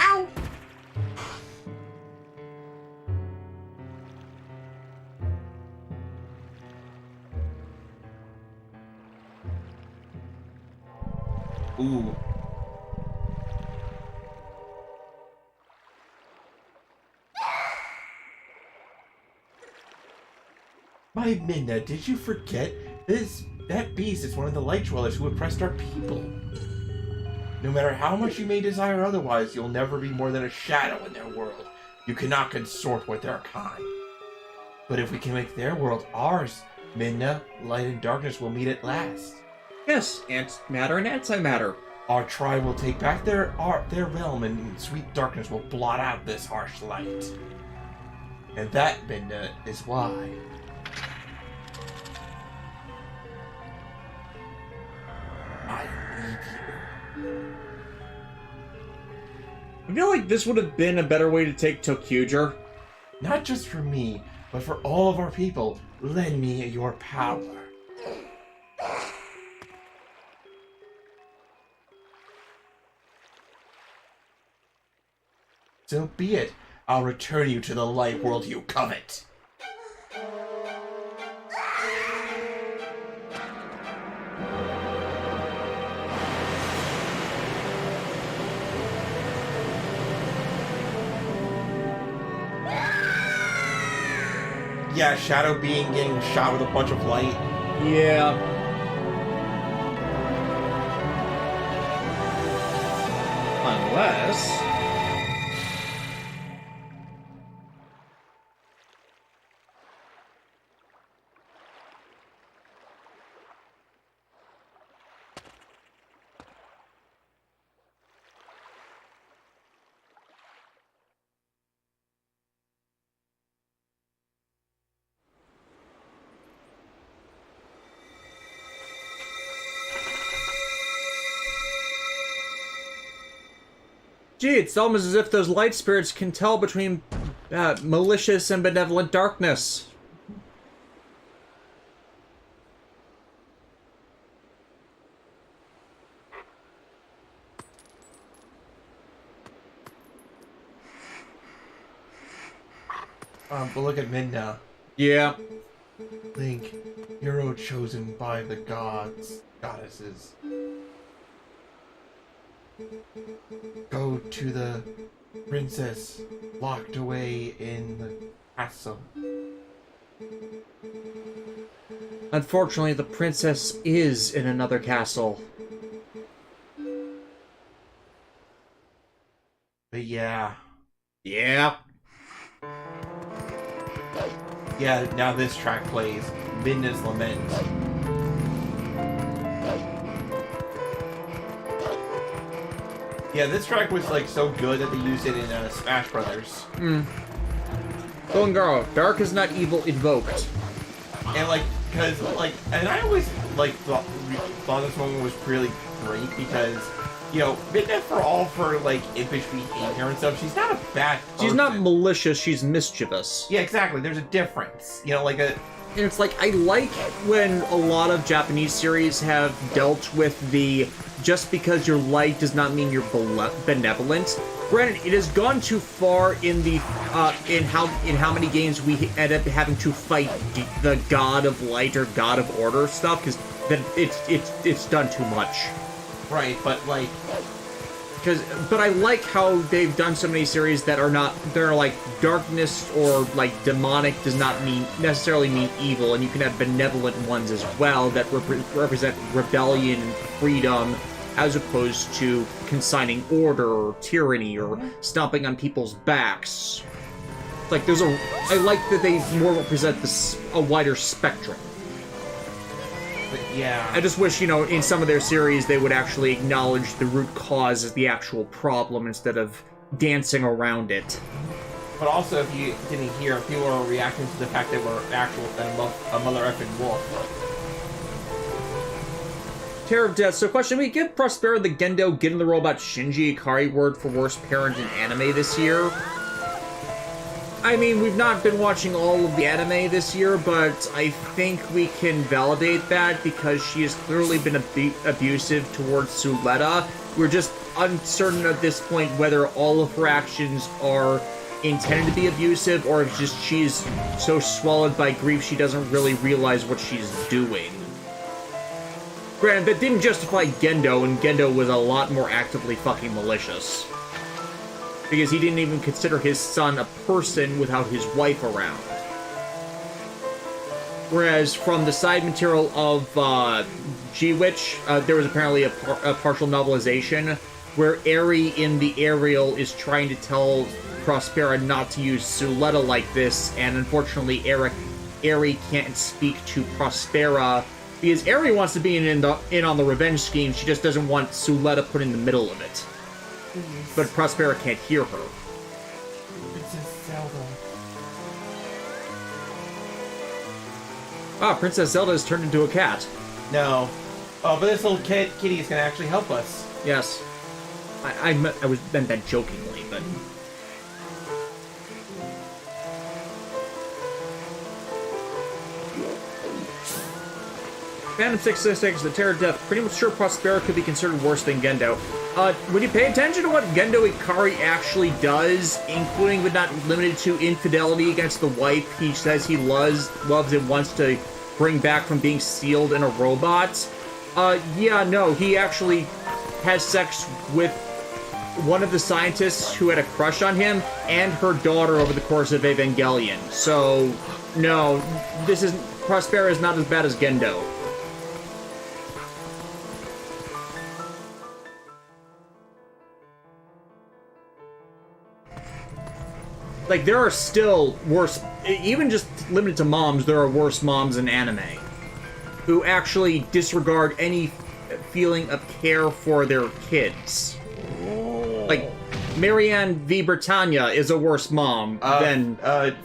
Speaker 4: Ow! Ooh. My Minna, did you forget? That beast is one of the light dwellers who oppressed our people. No matter how much you may desire otherwise, you'll never be more than a shadow in their world. You cannot consort with their kind. But if we can make their world ours, Minna, light and darkness will meet at last.
Speaker 1: Yes, antimatter and antimatter.
Speaker 4: Our tribe will take back their realm, and sweet darkness will blot out this harsh light. And that, Minna, is why. I leave you.
Speaker 1: I feel like this would have been a better way to take Tokuger.
Speaker 4: Not just for me, but for all of our people. Lend me your power. So be it. I'll return you to the light world you covet. Yeah, Shadow Being getting shot with a bunch of light.
Speaker 1: Yeah. Unless... Gee, it's almost as if those light spirits can tell between malicious and benevolent darkness.
Speaker 4: But look at Minna.
Speaker 1: Yeah.
Speaker 4: Link, hero chosen by the goddesses. Go to the princess locked away in the castle.
Speaker 1: Unfortunately, the princess is in another castle.
Speaker 4: But yeah.
Speaker 1: Yeah.
Speaker 4: Yeah, now this track plays. Minna's Lament. Yeah, this track was like so good that they used it in Smash Brothers.
Speaker 1: Golden Dark is not evil invoked.
Speaker 4: And like, cause like, and I always like thought this moment was really great because, you know, Minna, for all for like impish behavior and stuff, she's not a bad person.
Speaker 1: She's not malicious, she's mischievous.
Speaker 4: Yeah, exactly. There's a difference. You know, like a.
Speaker 1: And it's like, I like when a lot of Japanese series have dealt with the just because you're light does not mean you're benevolent. Granted, it has gone too far in the in how many games we end up having to fight the God of Light or God of Order stuff, because then it's done too much.
Speaker 4: Right, but like,
Speaker 1: But I like how they've done so many series that are not, they're like darkness or like demonic does not necessarily mean evil, and you can have benevolent ones as well that represent rebellion and freedom, as opposed to consigning order or tyranny or stomping on people's backs. Like I like that they more represent a wider spectrum.
Speaker 2: But yeah.
Speaker 1: I just wish, in some of their series, they would actually acknowledge the root cause as the actual problem instead of dancing around it.
Speaker 2: But also, if you didn't hear, people are reacting to the fact that we're a mother effing wolf.
Speaker 1: Terror of Death. So question, we give Prospera the Gendo Get in the Robot Shinji Ikari word for worst parent in anime this year? I mean, we've not been watching all of the anime this year, but I think we can validate that because she has clearly been abusive towards Suletta. We're just uncertain at this point whether all of her actions are intended to be abusive or if just she's so swallowed by grief she doesn't really realize what she's doing. Granted, that didn't justify Gendo, and Gendo was a lot more actively fucking malicious. Because he didn't even consider his son a person without his wife around. Whereas from the side material of G-Witch, there was apparently a partial novelization where Eri in the Ariel is trying to tell Prospera not to use Suletta like this, and unfortunately Eri can't speak to Prospera because Eri wants to be in on the revenge scheme, she just doesn't want Suletta put in the middle of it. But Prospera can't hear her.
Speaker 2: Princess Zelda.
Speaker 1: Ah, Princess Zelda has turned into a cat.
Speaker 2: No. Oh, but this little kitty is gonna actually help us.
Speaker 1: Yes. I meant that jokingly, but... Phantom 666, the Terror of Death. Pretty much sure Prospera could be considered worse than Gendo. When you pay attention to what Gendo Ikari actually does, including but not limited to infidelity against the wife he says he loves and wants to bring back from being sealed in a robot, yeah, no, he actually has sex with one of the scientists who had a crush on him and her daughter over the course of Evangelion. So, no, Prospera is not as bad as Gendo. Like, there are still worse, even just limited to moms, there are worse moms in anime who actually disregard any feeling of care for their kids. Like, Marianne V. Britannia is a worse mom than...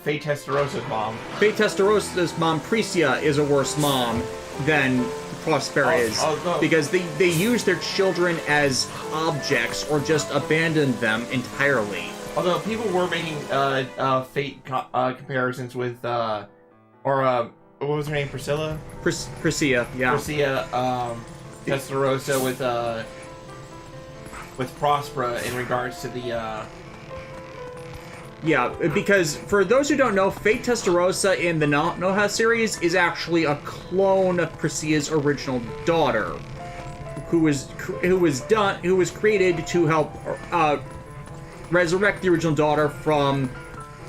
Speaker 2: Faye Testarosa's mom.
Speaker 1: Faye Testarosa's mom, Precia, is a worse mom than Prospera is.
Speaker 2: No.
Speaker 1: Because they use their children as objects or just abandon them entirely.
Speaker 2: Although people were making Fate comparisons with what was her name? Priscilla?
Speaker 1: Precia, yeah.
Speaker 2: Priscia, Testarossa with Prospera in regards to the
Speaker 1: Yeah, because for those who don't know, Fate Testarossa in the Noha series is actually a clone of Priscilla's original daughter, who was created to help resurrect the original daughter from,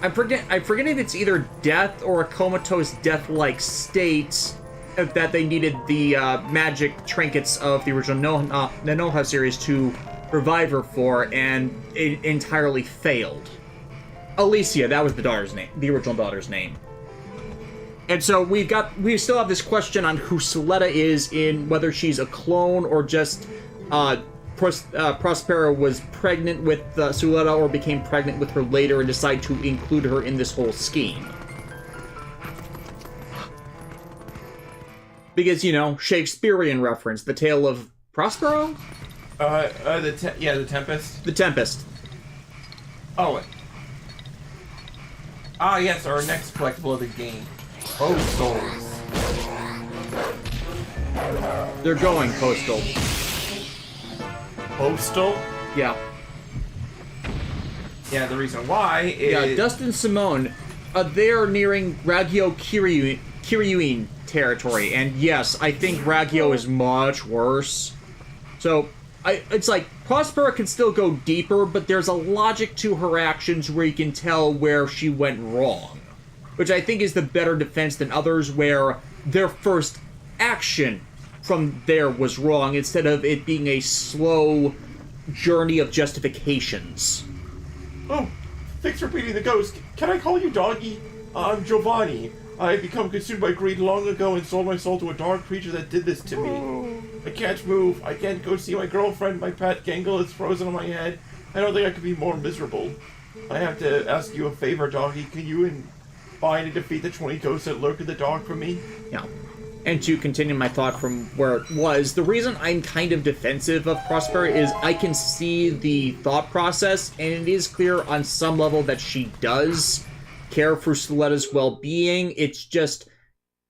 Speaker 1: I forget if it's either death or a comatose death-like state that they needed the magic trinkets of the original Noha series to revive her for, and it entirely failed. Alicia, that was the daughter's name, the original daughter's name. And so we still have this question on who Suletta is, in whether she's a clone or just Prospera was pregnant with Suletta or became pregnant with her later and decided to include her in this whole scheme. Because, Shakespearean reference, the tale of Prospero?
Speaker 2: The Tempest.
Speaker 1: The Tempest.
Speaker 2: Oh. Ah, yes, our next collectible of the game. Postals.
Speaker 1: They're going postal.
Speaker 2: Postal?
Speaker 1: Yeah.
Speaker 2: Yeah, the reason why is...
Speaker 1: Yeah, Dustin Simone, they're nearing Ragyo Kiryuin territory, and yes, I think Ragyo is much worse. So, it's like Prospera can still go deeper, but there's a logic to her actions where you can tell where she went wrong, which I think is the better defense than others where their first action from there was wrong instead of it being a slow journey of justifications.
Speaker 4: Oh, thanks for beating the ghost. Can I call you Doggy? I'm Giovanni. I become consumed by greed long ago and sold my soul to a dark creature that did this to me. I can't move. I can't go see my girlfriend. My pet Gangle is frozen on my head. I don't think I could be more miserable. I have to ask you a favor, Doggy. Can you find and defeat the 20 ghosts that lurk in the dark for me?
Speaker 1: Yeah. And to continue my thought from where it was, the reason I'm kind of defensive of Prospera is I can see the thought process, and it is clear on some level that she does care for Soletta's well-being. It's just,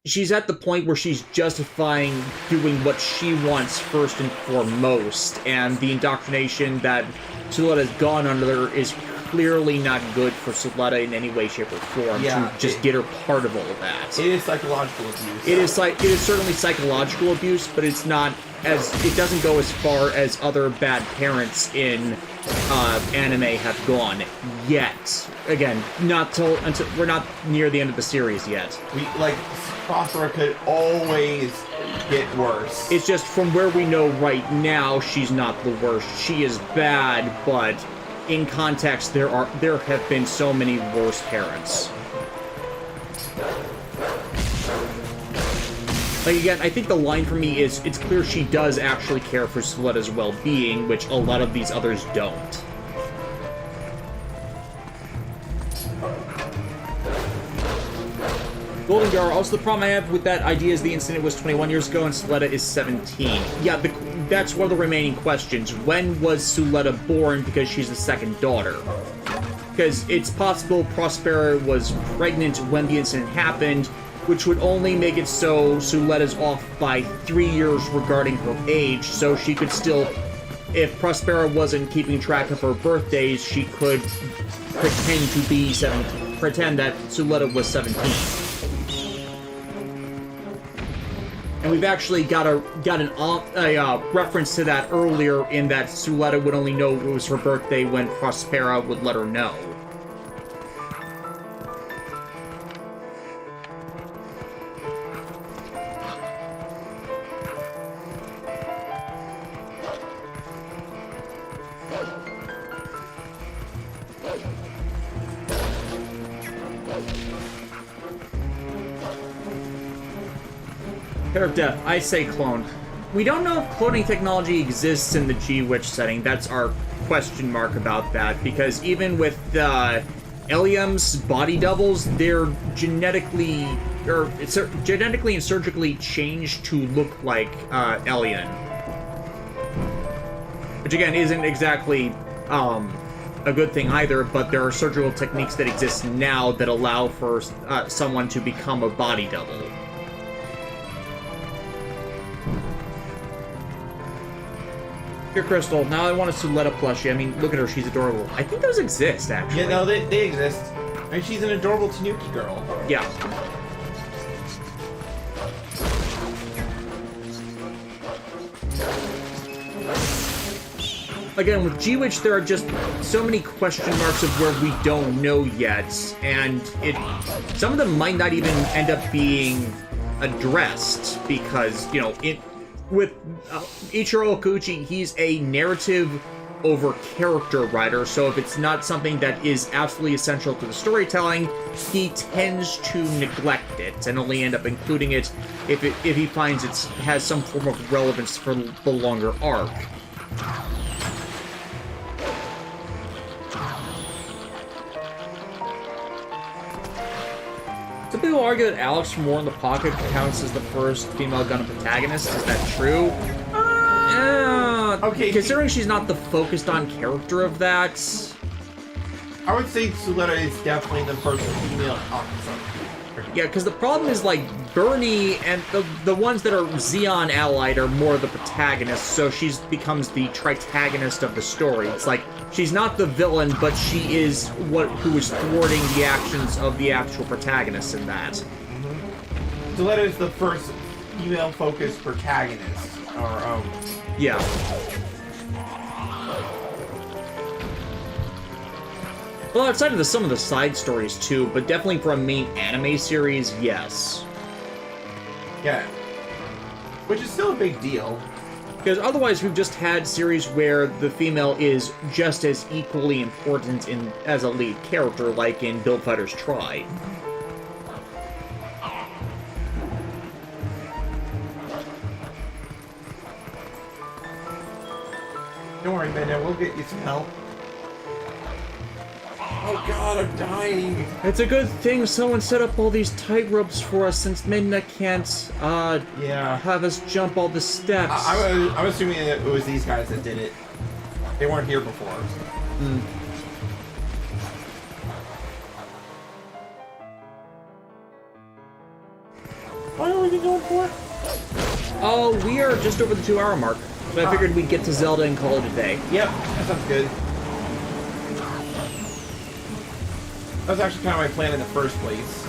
Speaker 1: she's at the point where she's justifying doing what she wants first and foremost, and the indoctrination that Soletta's gone under is clearly not good for Soletta in any way, shape, or form to just get her part of all of that.
Speaker 4: It is psychological abuse.
Speaker 1: It is certainly psychological abuse, but it doesn't go as far as other bad parents in anime have gone yet. Again, until we're not near the end of the series yet.
Speaker 4: Prospera could always get worse.
Speaker 1: It's just from where we know right now, she's not the worst. She is bad, but in context, there have been so many worse parents. Like, again, I think the line for me is, it's clear she does actually care for Soletta's well-being, which a lot of these others don't. Golden Gar, also the problem I have with that idea is the incident was 21 years ago and Suletta is 17. Yeah, that's one of the remaining questions. When was Suletta born, because she's the second daughter? Because it's possible Prospera was pregnant when the incident happened, which would only make it so Suletta's off by 3 years regarding her age, so she could still, if Prospera wasn't keeping track of her birthdays, she could pretend to be 17, pretend that Suletta was 17. And we've actually got a reference to that earlier in that Suletta would only know it was her birthday when Prospera would let her know. Pair of Death, I say clone. We don't know if cloning technology exists in the G-Witch setting. That's our question mark about that, because even with Elium's body doubles, they're genetically and surgically changed to look like Elian. Which again isn't exactly a good thing either, but there are surgical techniques that exist now that allow for someone to become a body double. Here, Crystal, now I want a Suletta plushie. I mean, look at her, she's adorable. I think those exist, actually.
Speaker 4: Yeah, no, they exist. And she's an adorable Tanuki girl.
Speaker 1: Yeah. Again, with G-Witch, there are just so many question marks of where we don't know yet, and some of them might not even end up being addressed, because, you know, with Ichiro Okuchi, he's a narrative over character writer, so if it's not something that is absolutely essential to the storytelling, he tends to neglect it and only end up including it if he finds it has some form of relevance for the longer arc. Some people argue that Alex from War in the Pocket counts as the first female Gundam protagonist. Is that true? Okay. Considering she's not the focused-on character of that,
Speaker 4: I would say Suletta is definitely the first female officer.
Speaker 1: Yeah, because the problem is, like, Bernie and the ones that are Xeon allied are more the protagonists, so she becomes the tritagonist of the story. It's like, she's not the villain, but she is who is thwarting the actions of the actual protagonists in that.
Speaker 4: Mm-hmm. Suletta is the first female-focused protagonist.
Speaker 1: Yeah. Well, outside of some of the side stories too, but definitely for a main anime series, yes.
Speaker 2: Yeah. Which is still a big deal.
Speaker 1: Because otherwise, we've just had series where the female is just as equally important as a lead character, like in Build Fighters Try.
Speaker 2: Don't worry, Midna, we'll get you some help. Oh god, I'm dying.
Speaker 1: It's a good thing someone set up all these tightropes for us, since Midna can't,
Speaker 2: Yeah.
Speaker 1: have us jump all the steps.
Speaker 2: I'm assuming that it was these guys that did it. They weren't here before. What are we going for?
Speaker 1: Oh, we are just over the 2-hour mark, so I figured we'd get to Zelda and call it a day.
Speaker 2: Yep, that sounds good. That was actually kind of my plan in the first place.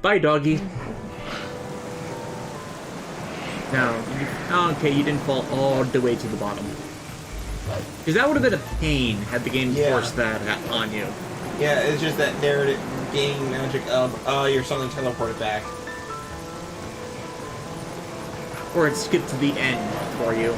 Speaker 1: Bye, doggy. No. Okay, you didn't fall all the way to the bottom. Because that would have been a pain had the game forced that on you.
Speaker 2: Yeah, it's just that narrative game magic of, you're suddenly teleported back.
Speaker 1: Or it skipped to the end for you.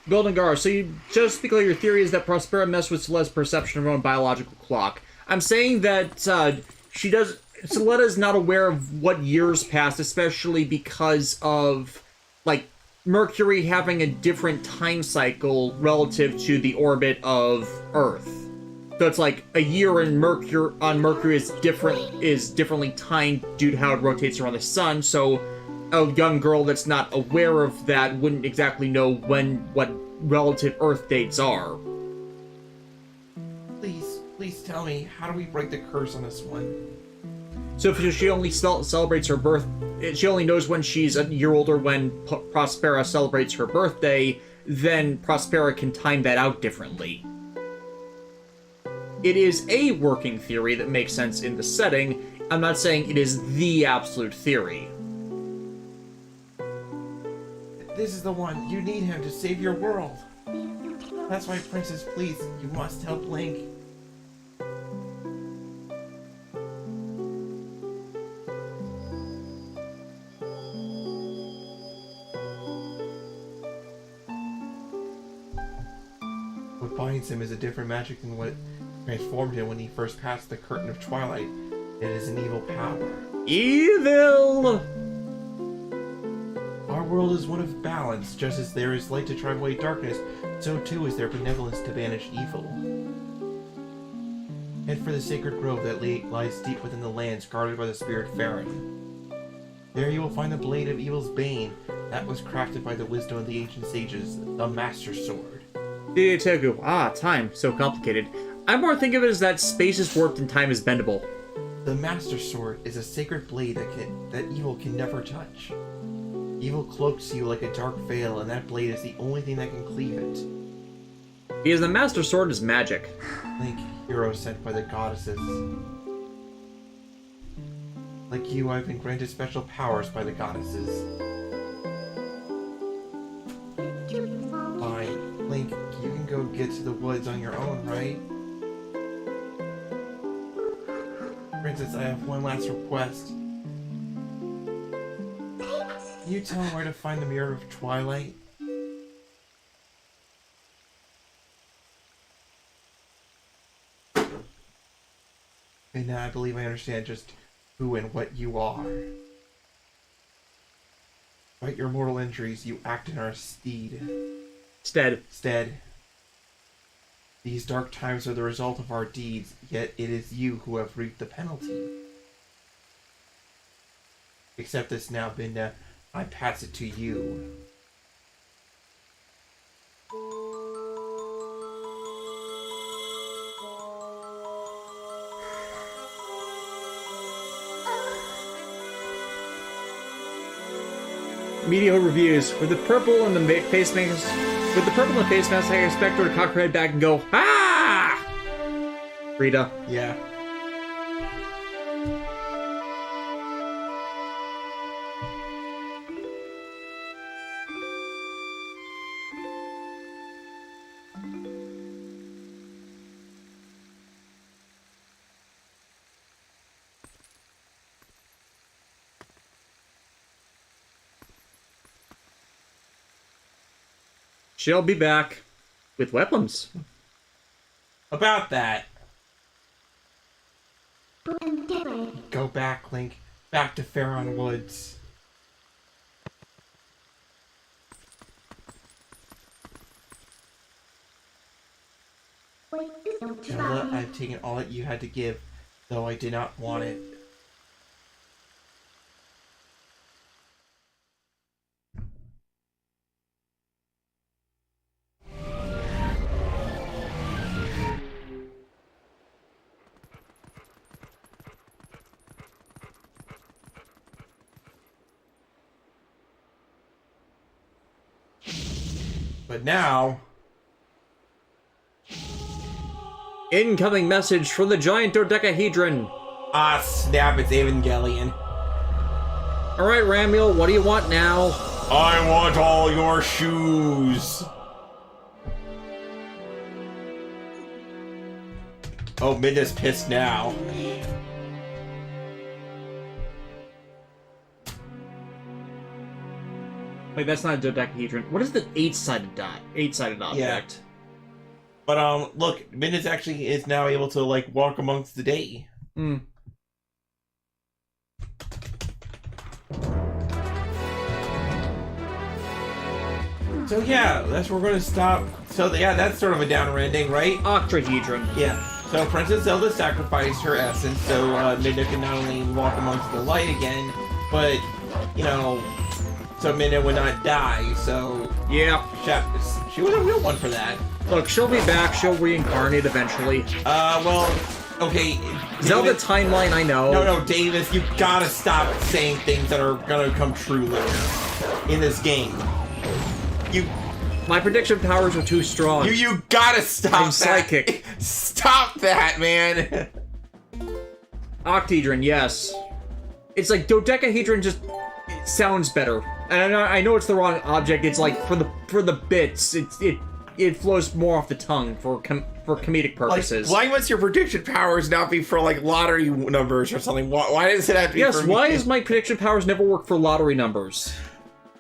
Speaker 1: Golden Gar, so you just speak like your theory is that Prospera messed with Soleda's perception of her own biological clock. I'm saying that Soleda is not aware of what years passed, especially because of, like, Mercury having a different time cycle relative to the orbit of Earth. So it's like a year in Mercury is differently timed due to how it rotates around the sun, so a young girl that's not aware of that wouldn't exactly know what relative Earth dates are.
Speaker 2: Please tell me, how do we break the curse on this one?
Speaker 1: So if she only celebrates her birth, she only knows when she's a year older when Prospera celebrates her birthday, then Prospera can time that out differently. It is a working theory that makes sense in the setting. I'm not saying it is the absolute theory.
Speaker 2: This is the one. You need him to save your world. That's why, Princess, please, you must help Link. What binds him is a different magic than what transformed him when he first passed the curtain of Twilight. It is an evil power.
Speaker 1: Evil!
Speaker 2: Our world is one of balance. Just as there is light to drive away darkness, so too is there benevolence to banish evil. Head for the sacred grove that lies deep within the lands guarded by the spirit Farron. There you will find the blade of evil's bane that was crafted by the wisdom of the ancient sages, the Master Sword.
Speaker 1: Dietegu. Time. So complicated. I more think of it as that space is warped and time is bendable.
Speaker 2: The Master Sword is a sacred blade that evil can never touch. Evil cloaks you like a dark veil, and that blade is the only thing that can cleave it.
Speaker 1: Because the Master Sword is magic.
Speaker 2: Link, hero sent by the goddesses. Like you, I've been granted special powers by the goddesses. Fine. Link, you can go get to the woods on your own, right? Princess, I have one last request.
Speaker 4: you tell him where to find the Mirror of Twilight? And now I believe I understand just who and what you are. Despite your mortal injuries, you act in our stead. Stead. These dark times are the result of our deeds, yet it is you who have reaped the penalty. Accept this now, Binda. I pass it to you.
Speaker 1: Media reviews. With the purple and the face mask, I expect her to cock her head back and go, ah! Rita.
Speaker 4: Yeah.
Speaker 1: She'll be back with weapons.
Speaker 4: About that. Go back, Link. Back to Faron Woods. Zelda, I've taken all that you had to give, though I did not want it. But now...
Speaker 1: Incoming message from the giant dodecahedron.
Speaker 4: Ah, snap, it's Evangelion.
Speaker 1: Alright, Ramiel, what do you want now?
Speaker 4: I want all your shoes. Oh, Minda's pissed now.
Speaker 1: Wait, that's not a dodecahedron. What is the eight-sided object?
Speaker 4: Yeah. But, look, Minda's actually is now able to, like, walk amongst the day.
Speaker 1: Hmm.
Speaker 4: So, yeah, that's where we're going to stop. So, yeah, that's sort of a downer ending, right?
Speaker 1: Octahedron.
Speaker 4: Yeah. So, Princess Zelda sacrificed her essence so Minda can not only walk amongst the light again, but, you know, so Minda would not die, so...
Speaker 1: Yeah.
Speaker 4: She was a real one for that.
Speaker 1: Look, she'll be back. She'll reincarnate eventually.
Speaker 4: Well, okay.
Speaker 1: Zelda
Speaker 4: Davis,
Speaker 1: timeline, I know.
Speaker 4: No, Davis, you gotta stop saying things that are gonna come true later in this game.
Speaker 1: My prediction powers are too strong.
Speaker 4: You gotta stop
Speaker 1: I'm
Speaker 4: that.
Speaker 1: psychic.
Speaker 4: Stop that, man.
Speaker 1: Octahedron, yes. It's like dodecahedron just sounds better. And I know it's the wrong object. It's like for the bits, it flows more off the tongue for comedic purposes.
Speaker 4: Like, why must your prediction powers not be for like lottery numbers or something? Why does it have to be?
Speaker 1: Yes.
Speaker 4: For
Speaker 1: Why does my prediction powers never work for lottery numbers?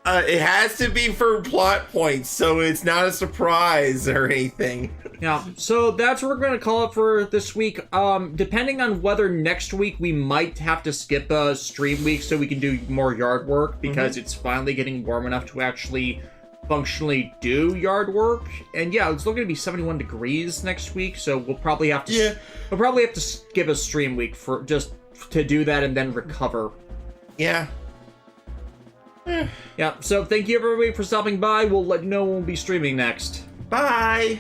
Speaker 4: It has to be for plot points, so it's not a surprise or anything.
Speaker 1: Yeah, so that's what we're going to call it for this week. Depending on whether next week we might have to skip a stream week so we can do more yard work, because it's finally getting warm enough to actually functionally do yard work. And yeah, it's still going to be 71 degrees next week, so we'll probably have to skip a stream week for just to do that and then recover.
Speaker 4: Yeah.
Speaker 1: Yeah, so thank you everybody for stopping by. We'll let you know when we'll be streaming next.
Speaker 4: Bye.